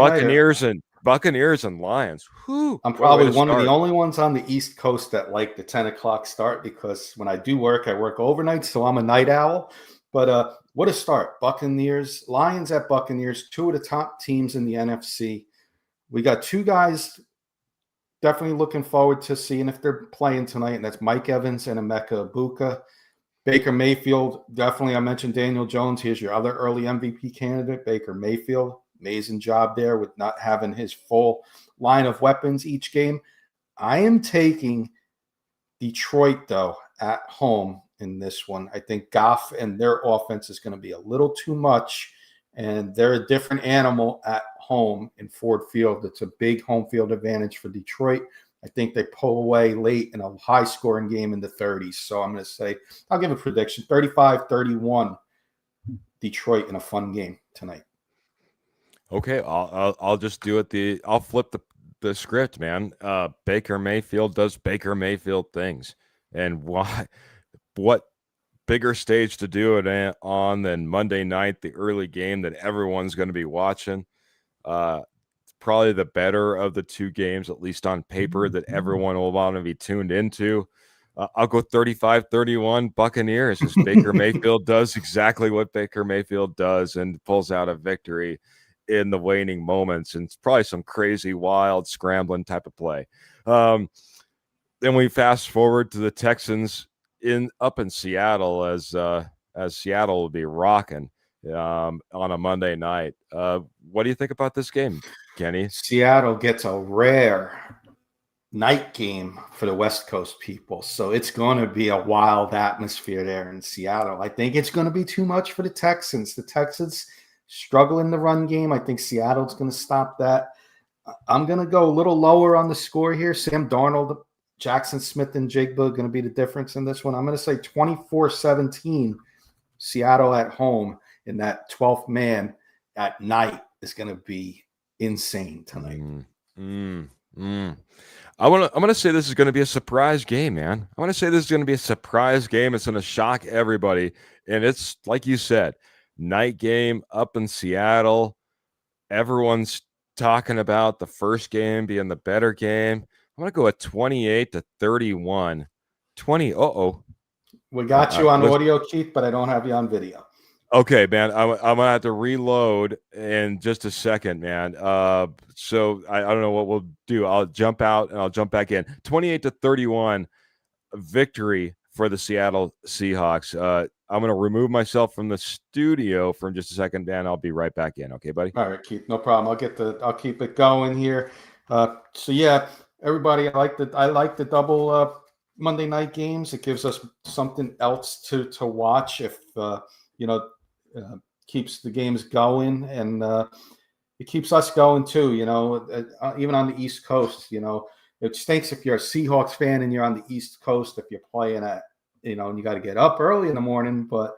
Buccaneers and Lions. Whew, I'm probably one of the only ones on the East Coast that like the 10 o'clock start, because when I do work, I work overnight, so I'm a night owl. But what a start. Buccaneers, Lions at Buccaneers, 2 of the top teams in the NFC. We got 2 guys definitely looking forward to seeing if they're playing tonight, and that's Mike Evans and Emeka Egbuka. Baker Mayfield, definitely. I mentioned Daniel Jones. Here's your other early MVP candidate, Baker Mayfield. Amazing job there with not having his full line of weapons each game. I am taking Detroit, though, at home in this one. I think Goff and their offense is going to be a little too much, and they're a different animal at home in Ford Field. It's a big home field advantage for Detroit. I think they pull away late in a high-scoring game in the 30s. So I'm going to say, I'll give a prediction, 35-31, Detroit in a fun game tonight. Okay, I'll just do it. I'll flip the script, man. Baker Mayfield does Baker Mayfield things, and what bigger stage to do it on than Monday night, the early game that everyone's going to be watching. Probably the better of the 2 games, at least on paper, that everyone will want to be tuned into. I'll go 35-31 Buccaneers, as Baker Mayfield does exactly what Baker Mayfield does and pulls out a victory in the waning moments, and it's probably some crazy, wild, scrambling type of play. Then we fast forward to the Texans up in Seattle, as Seattle will be rocking on a Monday night. What do you think about this game, Kenny? Seattle gets a rare night game for the West Coast people, so it's going to be a wild atmosphere there in Seattle. I think it's going to be too much for the Texans. The Texans struggle in the run game. I think Seattle's going to stop that. I'm going to go a little lower on the score here. Sam Darnold, Jackson Smith, and Jigba going to be the difference in this one. I'm going to say 24-17, Seattle at home, and that 12th man at night is going to be insane tonight. I'm going to say this is going to be a surprise game, man. I'm going to say this is going to be a surprise game. It's going to shock everybody, and it's like you said, night game up in Seattle. Everyone's talking about the first game being the better game. I'm going to go at 28-31. We got you on audio, Keith, but I don't have you on video. Okay, man. I'm going to have to reload in just a second, man. So I don't know what we'll do. I'll jump out and I'll jump back in. 28-31 victory for the Seattle Seahawks. I'm gonna remove myself from the studio for just a second, Dan. I'll be right back in. Okay, buddy. All right, Keith, no problem. I'll keep it going here. So yeah, everybody, I like the double Monday night games. It gives us something else to watch if you know keeps the games going, and it keeps us going too. Even on the East Coast, it stinks if you're a Seahawks fan and you're on the East Coast if you're playing at and you got to get up early in the morning. But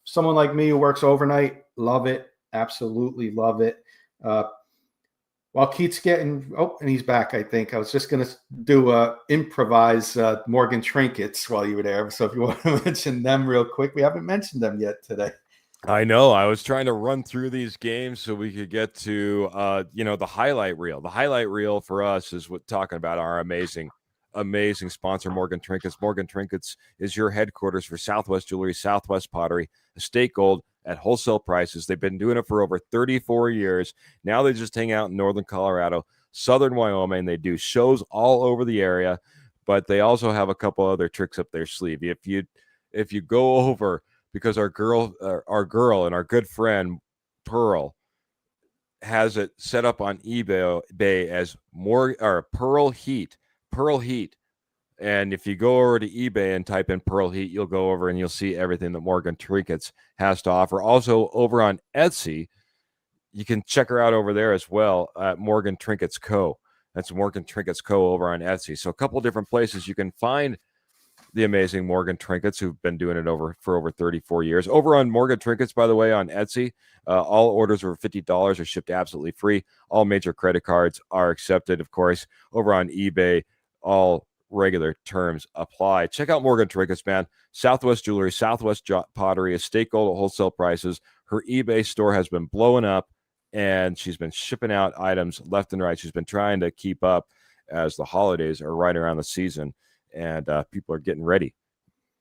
someone like me who works overnight, love it. Absolutely love it. While Keith's getting, and he's back, I think. I was just going to do improvise Morgan Trinkets while you were there. So if you want to mention them real quick, we haven't mentioned them yet today. I know. I was trying to run through these games so we could get to, the highlight reel. The highlight reel for us is what talking about our amazing sponsor, Morgan Trinkets. Morgan Trinkets is your headquarters for Southwest Jewelry, Southwest Pottery, Estate Gold at wholesale prices. They've been doing it for over 34 years. Now they just hang out in northern Colorado, southern Wyoming. They do shows all over the area, but they also have a couple other tricks up their sleeve. If you go over, because our girl and our good friend Pearl has it set up on eBay as Pearl Heat. And if you go over to eBay and type in Pearl Heat, you'll go over and you'll see everything that Morgan Trinkets has to offer. Also, over on Etsy, you can check her out over there as well at Morgan Trinkets Co. That's Morgan Trinkets Co. over on Etsy. So a couple different places you can find the amazing Morgan Trinkets, who've been doing it for over 34 years. Over on Morgan Trinkets, by the way, on Etsy, all orders over $50 are shipped absolutely free. All major credit cards are accepted, of course. Over on eBay, all regular terms apply. Check out Morgan Trinkets, man. Southwest Jewelry, Southwest Pottery, Estate Gold at wholesale prices. Her eBay store has been blowing up, and she's been shipping out items left and right. She's been trying to keep up as the holidays are right around the season, and people are getting ready.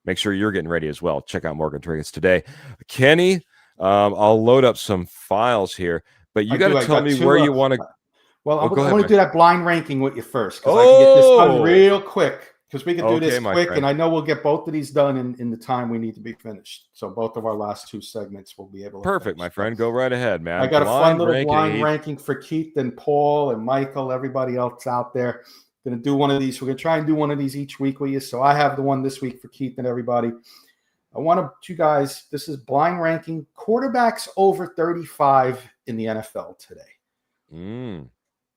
Make sure you're getting ready as well. Check out Morgan Trinkets today. Kenny, I'll load up some files here, but you got to tell me where you want to. Well, I want to do that blind ranking with you first, because I can get this done real quick, because we can do this quick, and I know we'll get both of these done in the time we need to be finished. So both of our last two segments will be able to Perfect, my friend. Go right ahead, man. I got a fun little blind ranking for Keith and Paul and Michael, everybody else out there. Going to do one of these. We're going to try and do one of these each week with you. So I have the one this week for Keith and everybody. I want you guys, this is blind ranking quarterbacks over 35 in the NFL today.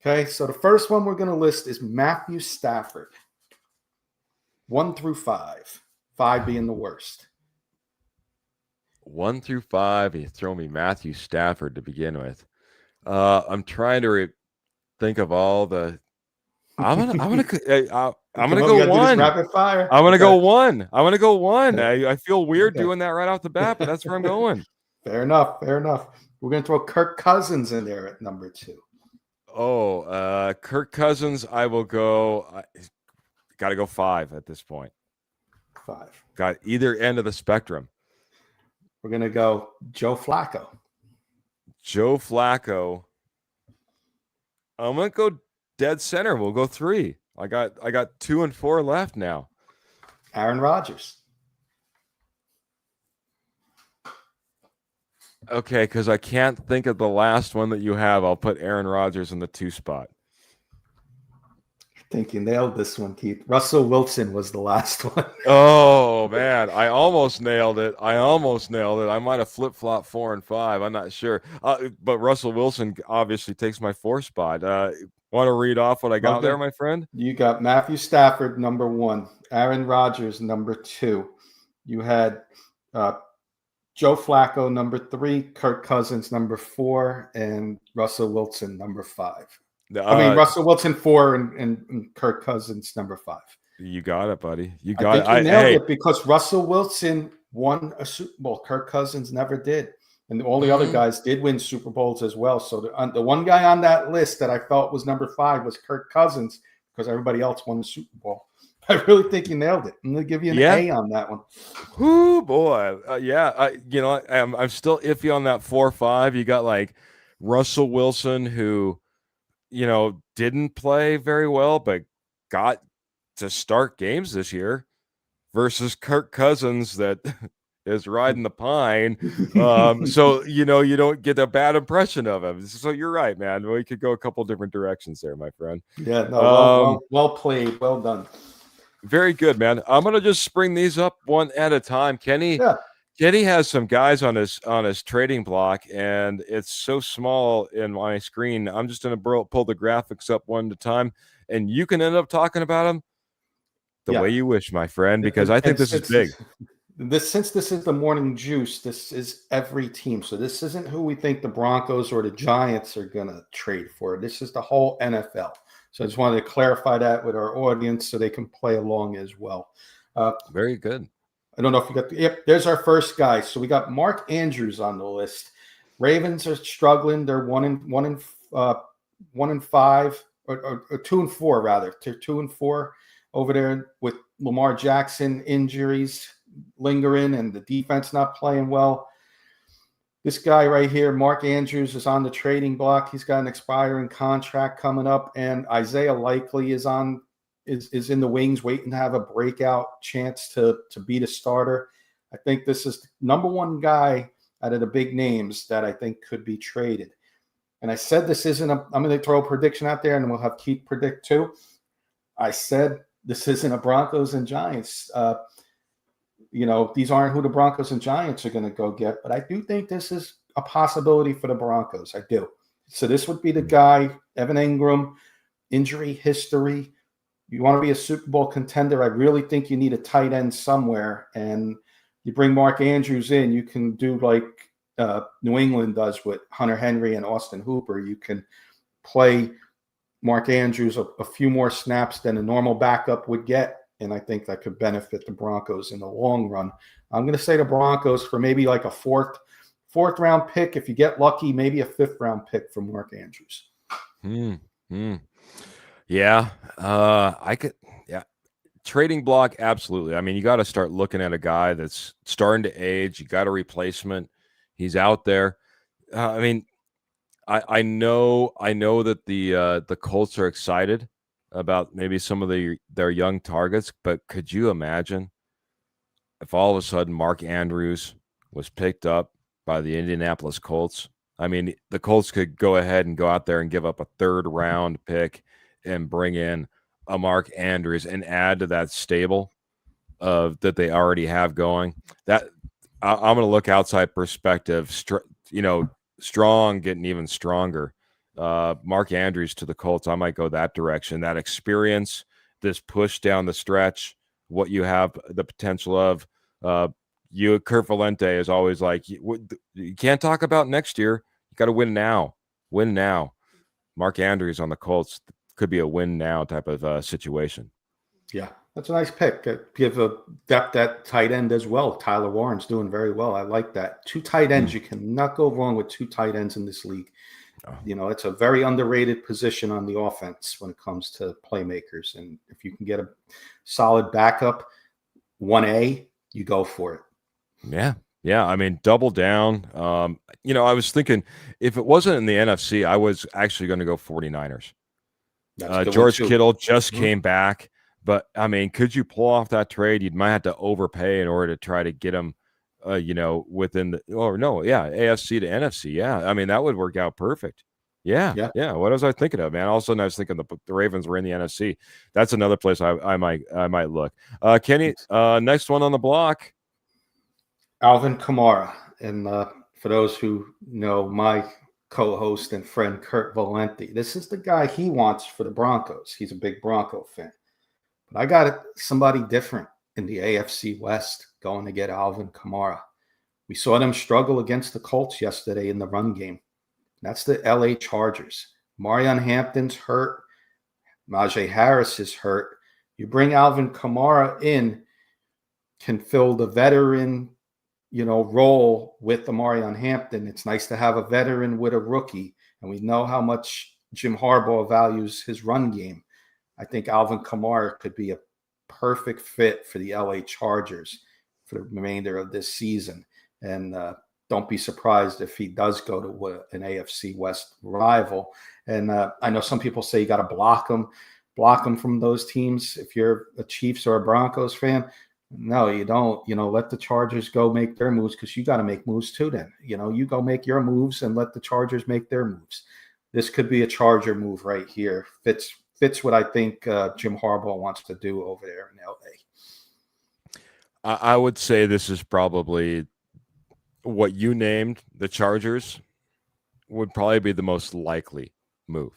Okay, so the first one we're going to list is Matthew Stafford. 1 through 5. 5 being the worst. 1 through 5. You throw me Matthew Stafford to begin with. I'm trying to think of all the. I'm gonna go 1. Rapid fire. I'm gonna go 1. I feel weird doing that right off the bat, but that's where I'm going. Fair enough. We're gonna throw Kirk Cousins in there at number 2. Oh, Kirk Cousins. I will go. Got to go 5 at this point. 5. Got either end of the spectrum. We're gonna go Joe Flacco. I'm gonna go dead center. We'll go 3. I got 2 and 4 left now. Aaron Rodgers. Okay, because I can't think of the last one that you have. I'll put Aaron Rodgers in the 2 spot. I think you nailed this one, Keith. Russell Wilson was the last one. Oh, man. I almost nailed it. I might have flip-flopped 4 and 5. I'm not sure. But Russell Wilson obviously takes my 4 spot. Want to read off what I got there, my friend? You got Matthew Stafford, number 1. Aaron Rodgers, number 2. You had Joe Flacco, number 3. Kirk Cousins, number 4. And Russell Wilson, number 5. Russell Wilson 4 and Kirk Cousins number 5. You got it, buddy. You got it. You nailed it, because Russell Wilson won a Super Bowl. Kirk Cousins never did, and all the other guys did win Super Bowls as well. So the one guy on that list that I felt was number 5 was Kirk Cousins, because everybody else won the Super Bowl. I really think you nailed it. I'm going to give you an A on that one. Ooh, boy. I'm still iffy on that 4-5. You got like Russell Wilson, who didn't play very well, but got to start games this year, versus Kirk Cousins that is riding the pine. So you don't get a bad impression of him. So you're right, man. We could go a couple different directions there, my friend. Yeah, no, well played, well done. Very good, man. I'm gonna just spring these up one at a time. Kenny has some guys on his trading block, and it's so small in my screen. I'm just gonna pull the graphics up one at a time, and you can end up talking about them the way you wish, my friend, because I think this is big. Since this is the morning juice, this is every team. So this isn't who we think the Broncos or the Giants are going to trade for. This is the whole NFL. So I just wanted to clarify that with our audience so they can play along as well. Very good. I don't know if you got yep, there's our first guy. So we got Mark Andrews on the list. Ravens are struggling. They're 1-5 or 2-4 rather. They're 2-4 over there with Lamar Jackson injuries lingering and the defense not playing well. This guy right here, Mark Andrews, is on the trading block. He's got an expiring contract coming up, and Isaiah Likely is in the wings, waiting to have a breakout chance to be the starter. I think this is the number one guy out of the big names that I think could be traded. And I said this isn't I'm going to throw a prediction out there, and we'll have Keith predict too. I said this isn't a Broncos and Giants. These aren't who the Broncos and Giants are going to go get, but I do think this is a possibility for the Broncos. I do. So this would be the guy, Evan Ingram, injury history. You want to be a Super Bowl contender. I really think you need a tight end somewhere. And you bring Mark Andrews in, you can do like New England does with Hunter Henry and Austin Hooper. You can play Mark Andrews a few more snaps than a normal backup would get. And I think that could benefit the Broncos in the long run. I'm going to say the Broncos for maybe like a fourth round pick. If you get lucky, maybe a fifth round pick for Mark Andrews. Yeah. I could. Yeah. Trading block. Absolutely. I mean, you got to start looking at a guy that's starting to age. You got a replacement. He's out there. I mean, I know that the Colts are excited about maybe some of their young targets, but could you imagine if all of a sudden Mark Andrews was picked up by the Indianapolis Colts? I mean, the Colts could go ahead and go out there and give up a third round pick and bring in a Mark Andrews and add to that stable that they already have going. That I'm going to look outside perspective, strong getting even stronger. Mark Andrews to the Colts, I might go that direction. That experience, this push down the stretch, what you have the potential of. Kurt Valente is always like, you can't talk about next year. You got to win now. Win now. Mark Andrews on the Colts could be a win now type of situation. Yeah, that's a nice pick. Give a depth at tight end as well. Tyler Warren's doing very well. I like that. 2 tight ends. You cannot go wrong with 2 tight ends in this league. It's a very underrated position on the offense when it comes to playmakers. And if you can get a solid backup, 1A, you go for it. Yeah. Yeah. I mean, double down. I was thinking if it wasn't in the NFC, I was actually going to go 49ers. George Kittle just came back. But, I mean, could you pull off that trade? You might have to overpay in order to try to get him, within AFC to NFC. Yeah, I mean, that would work out perfect. Yeah. What was I thinking of, man? All of a sudden, I was thinking the Ravens were in the NFC. That's another place I might look. Kenny, next one on the block. Alvin Kamara. And for those who know my co-host and friend, Kurt Valente, this is the guy he wants for the Broncos. He's a big Bronco fan. But I got somebody different in the AFC West going to get Alvin Kamara. We saw them struggle against the Colts yesterday in the run game. That's the LA Chargers. Marion Hampton's hurt. Najee Harris is hurt. You bring Alvin Kamara in, can fill the veteran, role with the Marion Hampton. It's nice to have a veteran with a rookie, and we know how much Jim Harbaugh values his run game. I think Alvin Kamara could be a perfect fit for the LA Chargers for the remainder of this season. And don't be surprised if he does go to an AFC West rival. And I know some people say you got to block him from those teams. If you're a Chiefs or a Broncos fan, No, you don't. Let the Chargers go make their moves because you got to make moves too. Then you go make your moves and let the Chargers make their moves. This could be a Charger move right here. Fits what I think Jim Harbaugh wants to do over there in LA. I would say this is probably what you named, the Chargers, would probably be the most likely move.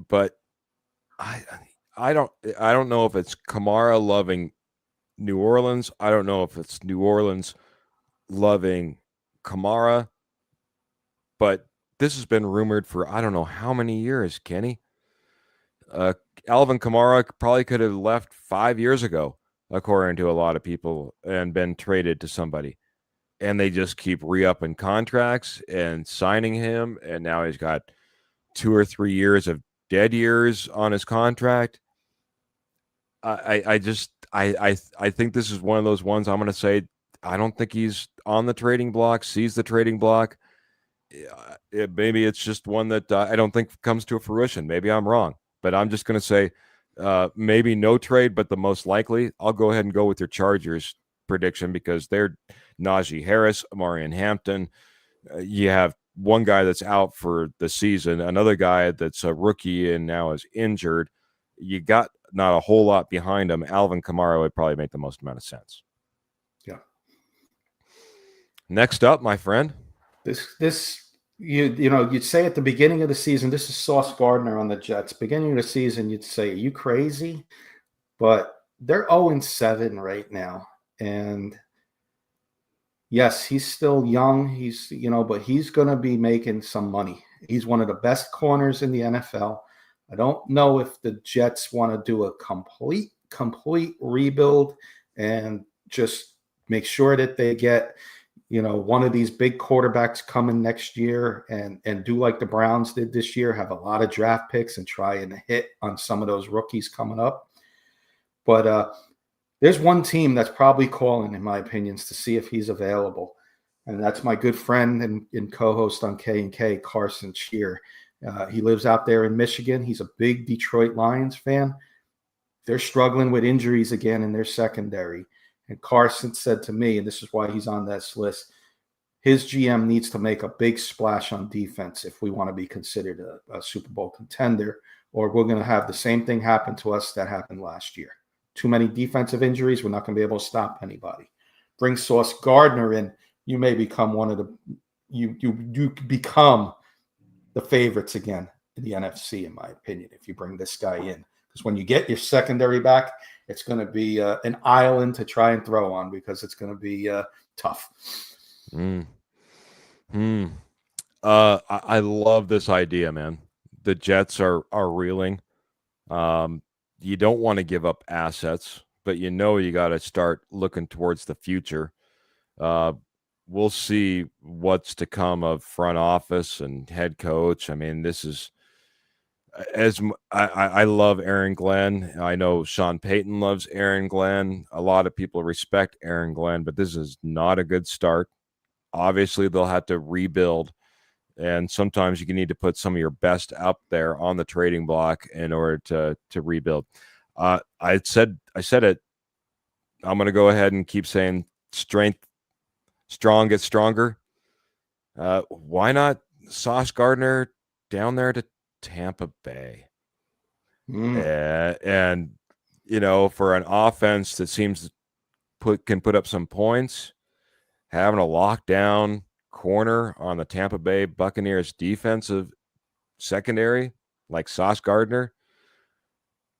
But I I don't know if it's Kamara loving New Orleans. I don't know if it's New Orleans loving Kamara, but this has been rumored for I don't know how many years, Kenny. Uh, Alvin Kamara probably could have left 5 years ago, according to a lot of people, and been traded to somebody. And they just keep re-upping contracts and signing him, and now he's got 2 or 3 years of dead years on his contract. I think this is one of those ones I'm going to say I don't think he's on the trading block, sees the trading block. Maybe it's just one that I don't think comes to fruition. Maybe I'm wrong, but I'm just going to say maybe no trade, but the most likely. I'll go ahead and go with your Chargers prediction because they're Najee Harris, Amarian Hampton. You have one guy that's out for the season, another guy that's a rookie and now is injured. You got not a whole lot behind him. Alvin Kamara would probably make the most amount of sense. Yeah. Next up, my friend. You'd say at the beginning of the season, this is Sauce Gardner on the Jets. Beginning of the season, you'd say, are you crazy? But they're 0-7 right now. And yes, he's still young. But he's going to be making some money. He's one of the best corners in the NFL. I don't know if the Jets want to do a complete rebuild and just make sure that they get, one of these big quarterbacks coming next year and do like the Browns did this year, have a lot of draft picks and try and hit on some of those rookies coming up. But there's one team that's probably calling, in my opinions, to see if he's available. And that's my good friend and co-host on K&K, Carson Shear. He lives out there in Michigan. He's a big Detroit Lions fan. They're struggling with injuries again in their secondary. And Carson said to me, and this is why he's on this list, his GM needs to make a big splash on defense if we want to be considered a Super Bowl contender, or we're going to have the same thing happen to us that happened last year. Too many defensive injuries. We're not going to be able to stop anybody. Bring Sauce Gardner in. You may become you become the favorites again in the NFC, in my opinion, if you bring this guy in. Because when you get your secondary back, it's going to be an island to try and throw on because it's going to be tough. I love this idea, man. The Jets are reeling. You don't want to give up assets, but you got to start looking towards the future. We'll see what's to come of front office and head coach. I mean, this is I love Aaron Glenn. I know Sean Payton loves Aaron Glenn. A lot of people respect Aaron Glenn, but this is not a good start. Obviously, they'll have to rebuild, and sometimes you need to put some of your best up there on the trading block in order to rebuild. I said it. I'm going to go ahead and keep saying strong gets stronger. Why not Sauce Gardner down there to Tampa Bay? And for an offense that seems to can put up some points, having a lockdown corner on the Tampa Bay Buccaneers defensive secondary like Sauce Gardner,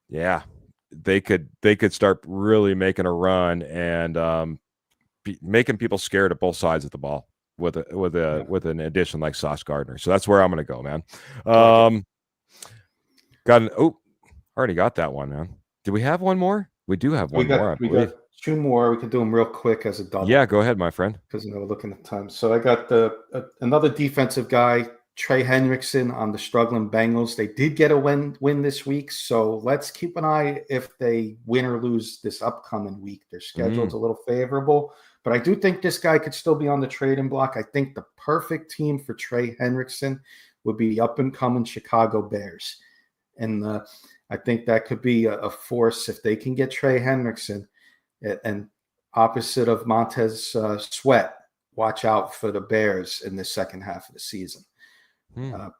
yeah, they could start really making a run and making people scared at both sides of the ball with an addition like Sauce Gardner. So that's where I'm going to go, man. Already got that one, man. Do we have one more? We do have one more. We got two more. We could do them real quick as a double. Yeah, go ahead, my friend. Because we're looking at time. So I got another defensive guy, Trey Hendrickson, on the struggling Bengals. They did get a win this week, so let's keep an eye if they win or lose this upcoming week. Their schedule's a little favorable, but I do think this guy could still be on the trading block. I think the perfect team for Trey Hendrickson would be the up-and-coming Chicago Bears. And I think that could be a force if they can get Trey Hendrickson. And opposite of Montez Sweat, watch out for the Bears in the second half of the season. And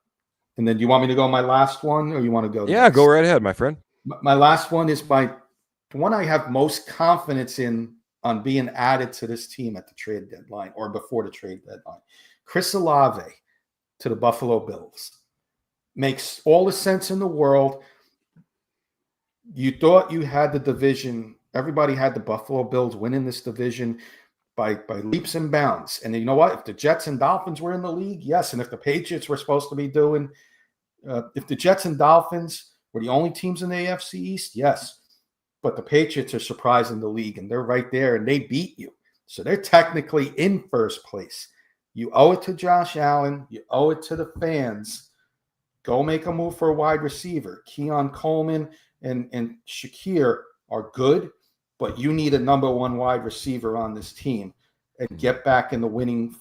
then do you want me to go my last one, or you want to go Yeah, next? go right ahead, my friend. My last one is the one I have most confidence in on being added to this team at the trade deadline or before the trade deadline. Chris Olave to the Buffalo Bills. Makes all the sense in the world. You thought you had the division. Everybody had the Buffalo Bills winning this division by leaps and bounds. And you know what? If the Jets and Dolphins were in the league, yes. And if the Patriots were supposed to be doing, if the Jets and Dolphins were the only teams in the AFC East, yes. But the Patriots are surprising the league, and they're right there, and they beat you. So they're technically in first place. You owe it to Josh Allen. You owe it to the fans. Go make a move for a wide receiver. Keon Coleman and Shakir are good, but you need a number one wide receiver on this team and get back in the winning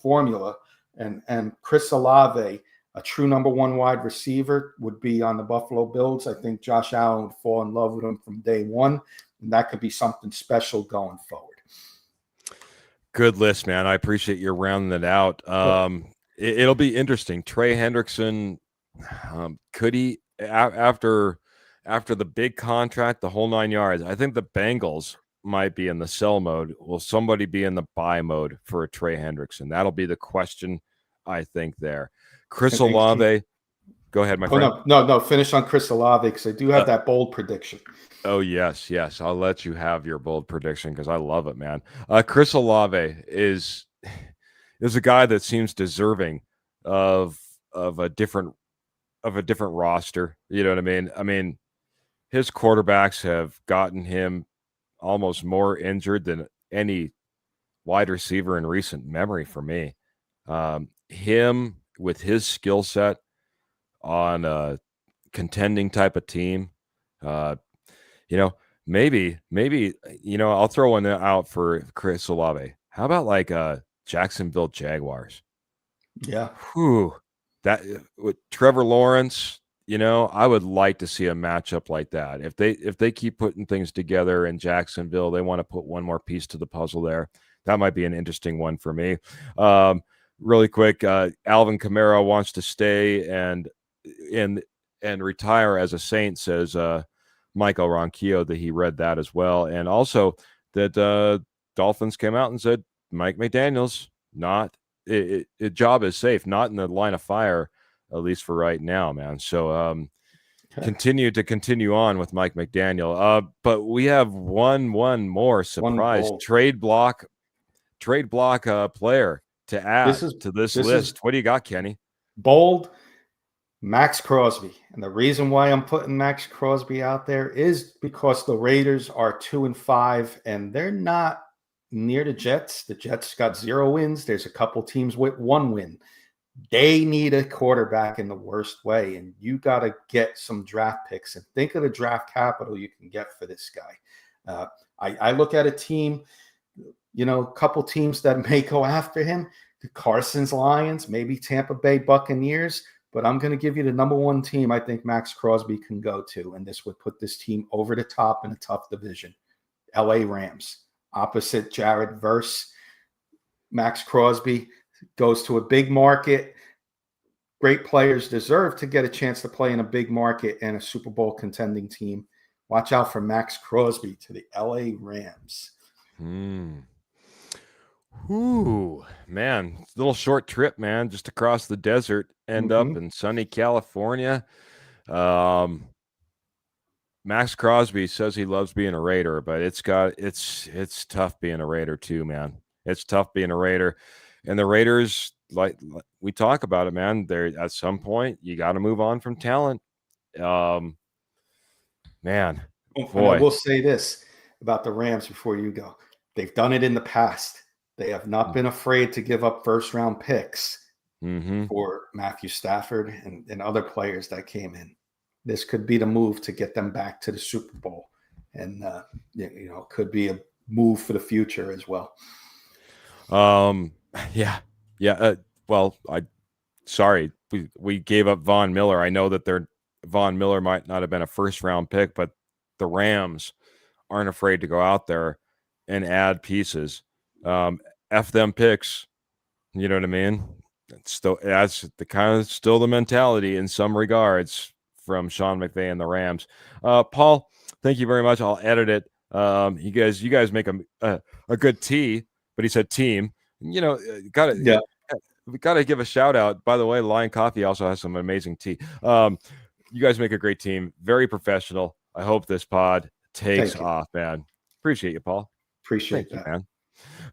formula. And Chris Olave, a true number one wide receiver, would be on the Buffalo Bills. I think Josh Allen would fall in love with him from day one, and that could be something special going forward. Good list, man. I appreciate you rounding it out. It'll be interesting. Trey Hendrickson, could he after the big contract, the whole 9 yards? I think the Bengals might be in the sell mode. Will somebody be in the buy mode for a Trey Hendrickson? That'll be the question, I think, there. Chris Olave. Go ahead, my friend. No. Finish on Chris Olave because I do have that bold prediction. Oh, yes. I'll let you have your bold prediction because I love it, man. Chris Olave is a guy that seems deserving of a different roster. You know what I mean? I mean, his quarterbacks have gotten him almost more injured than any wide receiver in recent memory for me. Him with his skill set on a contending type of team, maybe, I'll throw one out for Chris Olave. How about like Jacksonville Jaguars? Yeah. That with Trevor Lawrence, I would like to see a matchup like that. If they keep putting things together in Jacksonville, they want to put one more piece to the puzzle there. That might be an interesting one for me. Really quick, Alvin Kamara wants to stay and retire as a Saint, says Michael Ronquillo, that he read that as well. And also that Dolphins came out and said Mike McDaniel's job is safe, not in the line of fire, at least for right now, man. So continue on with Mike McDaniel. But we have one more surprise trade block player to add to this list. What do you got, Kenny? Bold. Max Crosby. And the reason why I'm putting Max Crosby out there is because the Raiders are 2-5 and they're not near the Jets. The Jets got 0 wins. There's a couple teams with 1 win. They need a quarterback in the worst way, and you got to get some draft picks and think of the draft capital you can get for this guy. I look at a team, a couple teams that may go after him, the Carson's Lions, maybe Tampa Bay Buccaneers, but I'm going to give you the number one team I think Max Crosby can go to, and this would put this team over the top in a tough division. LA Rams, opposite Jared Verse. Max Crosby goes to a big market. Great players deserve to get a chance to play in a big market and a Super Bowl contending team. Watch out for Max Crosby to the LA Rams. Ooh, man, little short trip, man, just across the desert, end up in sunny California. Max Crosby says he loves being a Raider, but it's tough being a Raider too, man. It's tough being a Raider. And the Raiders, like we talk about it, man, there at some point you got to move on from talent. Man, boy. I will say this about the Rams before you go. They've done it in the past. They have not been afraid to give up first-round picks for Matthew Stafford and other players that came in. This could be the move to get them back to the Super Bowl, and could be a move for the future as well. Yeah. Sorry, we gave up Von Miller. I know that Von Miller might not have been a first-round pick, but the Rams aren't afraid to go out there and add pieces. F them picks. You know what I mean? That's the kind of still the mentality in some regards from Sean McVay and the Rams. Paul, thank you very much. I'll edit it. You guys make a good tea, but he said team. You know, Yeah. we got to give a shout out. By the way, Lion Coffee also has some amazing tea. You guys make a great team, very professional. I hope this pod takes off, man. Appreciate you, Paul. Appreciate Thank that.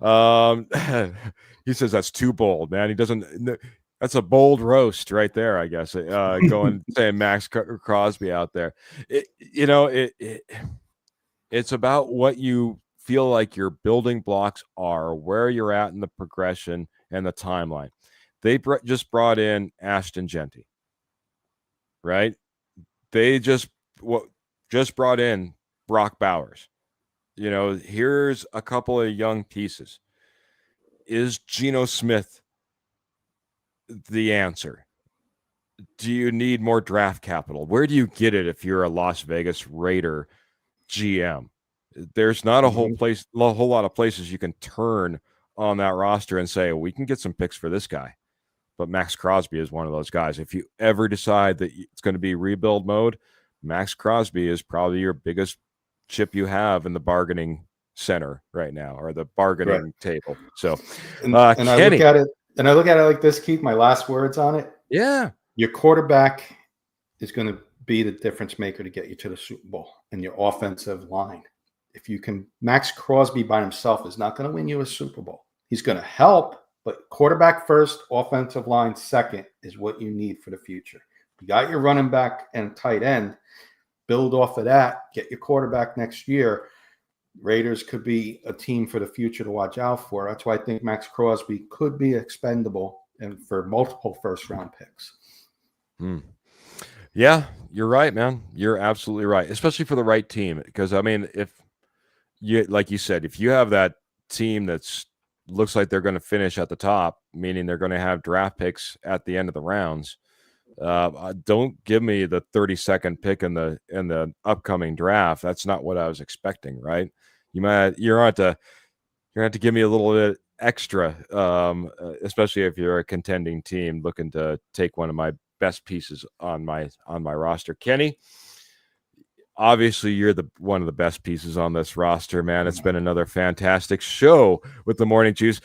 you, man. He says that's too bold, man. He doesn't. That's a bold roast right there, I guess. Going saying Max Crosby out there. It's about what you feel like your building blocks are, where you're at in the progression and the timeline. They just brought in Ashton Genty, right? They just brought in Brock Bowers. Here's a couple of young pieces. Is Geno Smith the answer? Do you need more draft capital? Where do you get it if you're a Las Vegas Raider GM? There's not a whole lot of places you can turn on that roster and say, we can get some picks for this guy. But Max Crosby is one of those guys. If you ever decide that it's going to be rebuild mode, Max Crosby is probably your biggest chip you have in the bargaining center right now, or the bargaining table. So, and I look at it like this, Keith. My last words on it. Yeah, your quarterback is going to be the difference maker to get you to the Super Bowl, and your offensive line. If you can, Max Crosby by himself is not going to win you a Super Bowl. He's going to help, but quarterback first, offensive line second is what you need for the future. You got your running back and tight end. Build off of that. Get your quarterback next year. Raiders could be a team for the future to watch out for. That's why I think Max Crosby could be expendable and for multiple first-round picks. Yeah, you're right, man. You're absolutely right, especially for the right team. Because I mean, if you, like you said, if you have that team that's looks like they're going to finish at the top, meaning they're going to have draft picks at the end of the rounds, don't give me the 32nd pick in the upcoming draft. That's not what I was expecting, right? You're going to give me a little bit extra, especially if you're a contending team looking to take one of my best pieces on my roster. Kenny, obviously you're one of the best pieces on this roster, man. It's been another fantastic show with the Morning Juice.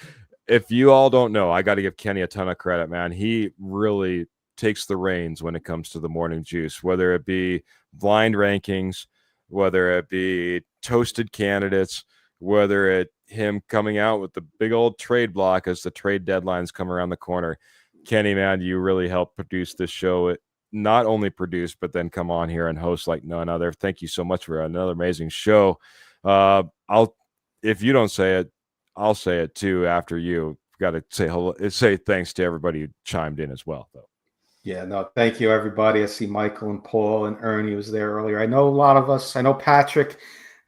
If you all don't know, I got to give Kenny a ton of credit, man. He really takes the reins when it comes to the Morning Juice, whether it be blind rankings, whether it be toasted candidates, whether it him coming out with the big old trade block as the trade deadlines come around the corner. Kenny, man, you really helped produce this show. It not only produce, but then come on here and host like none other. Thank you so much for another amazing show. If you don't say it, I'll say it too after you. Got to say hello, say thanks to everybody who chimed in as well, though. Yeah, no, thank you, everybody. I see Michael and Paul and Ernie was there earlier. I know a lot of us. I know Patrick.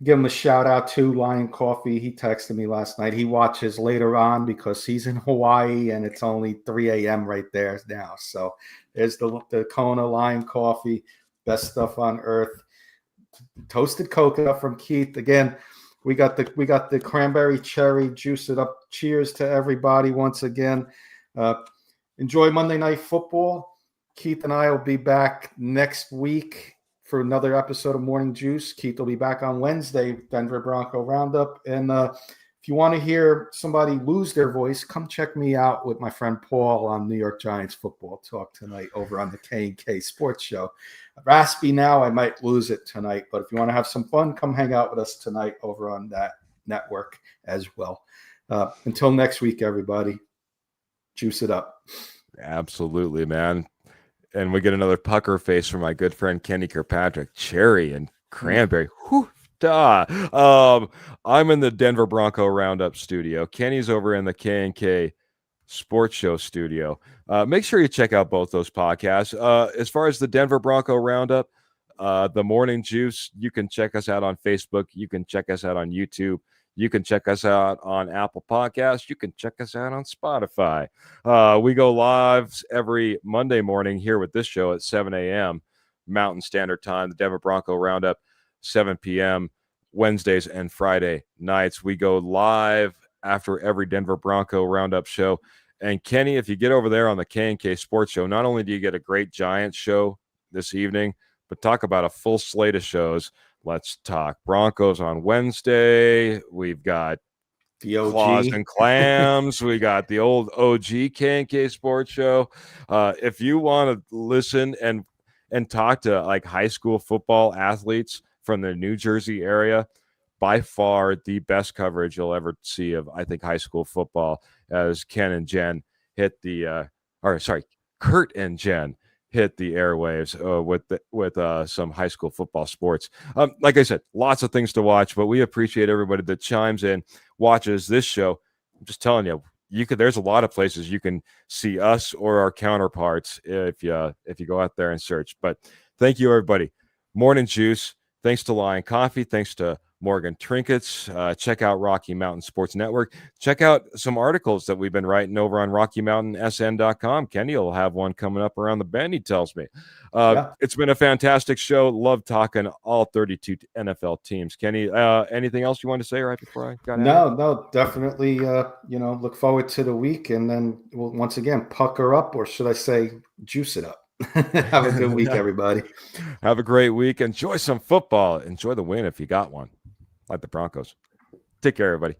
Give him a shout out to Lion Coffee. He texted me last night. He watches later on because he's in Hawaii and it's only 3 a.m. right there now. So there's the Kona Lion Coffee, best stuff on earth. Toasted coconut from Keith. Again, we got the cranberry cherry. Juice it up. Cheers to everybody once again. Enjoy Monday Night Football. Keith and I will be back next week for another episode of Morning Juice. Keith will be back on Wednesday, Denver Bronco Roundup. And if you want to hear somebody lose their voice, come check me out with my friend Paul on New York Giants Football Talk tonight over on the K&K Sports Show. Raspy now, I might lose it tonight. But if you want to have some fun, come hang out with us tonight over on that network as well. Until next week, everybody, juice it up. Absolutely, man. And we get another pucker face from my good friend Kenny Kirkpatrick. Cherry and cranberry. Whew, duh. I'm in the Denver Bronco Roundup studio. Kenny's over in the K&K Sports Show studio. Make sure you check out both those podcasts. As far as the Denver Bronco Roundup, the Morning Juice, you can check us out on Facebook. You can check us out on YouTube. You can check us out on Apple Podcasts. You can check us out on Spotify. We go live every Monday morning here with this show at 7 a.m. Mountain Standard Time, the Denver Bronco Roundup, 7 p.m. Wednesdays and Friday nights. We go live after every Denver Bronco Roundup show. And Kenny, if you get over there on the K&K Sports Show, not only do you get a great Giants show this evening, but talk about a full slate of shows. Let's talk Broncos on Wednesday. We've got The OG. Claws and Clams. We got the old OG K&K Sports Show. If you want to listen and talk to like high school football athletes from the New Jersey area, by far the best coverage you'll ever see of, I think, high school football, as Ken and Jen hit the Kurt and Jen hit the airwaves with some high school football sports. Like I said, lots of things to watch, but we appreciate everybody that chimes in, watches this show. I'm just telling you, there's a lot of places you can see us or our counterparts if you go out there and search. But thank you, everybody. Morning Juice. Thanks to Lion Coffee. Thanks to Morgan Trinkets. Check out Rocky Mountain Sports Network. Check out some articles that we've been writing over on RockyMountainSN.com. Kenny will have one coming up around the bend, he tells me. It's been a fantastic show. Love talking all 32 NFL teams. Kenny, anything else you want to say right before I got out? No, definitely. Look forward to the week, and then we'll once again pucker up, or should I say, juice it up. Have a good week, everybody. Have a great week. Enjoy some football. Enjoy the win if you got one, like the Broncos. Take care, everybody.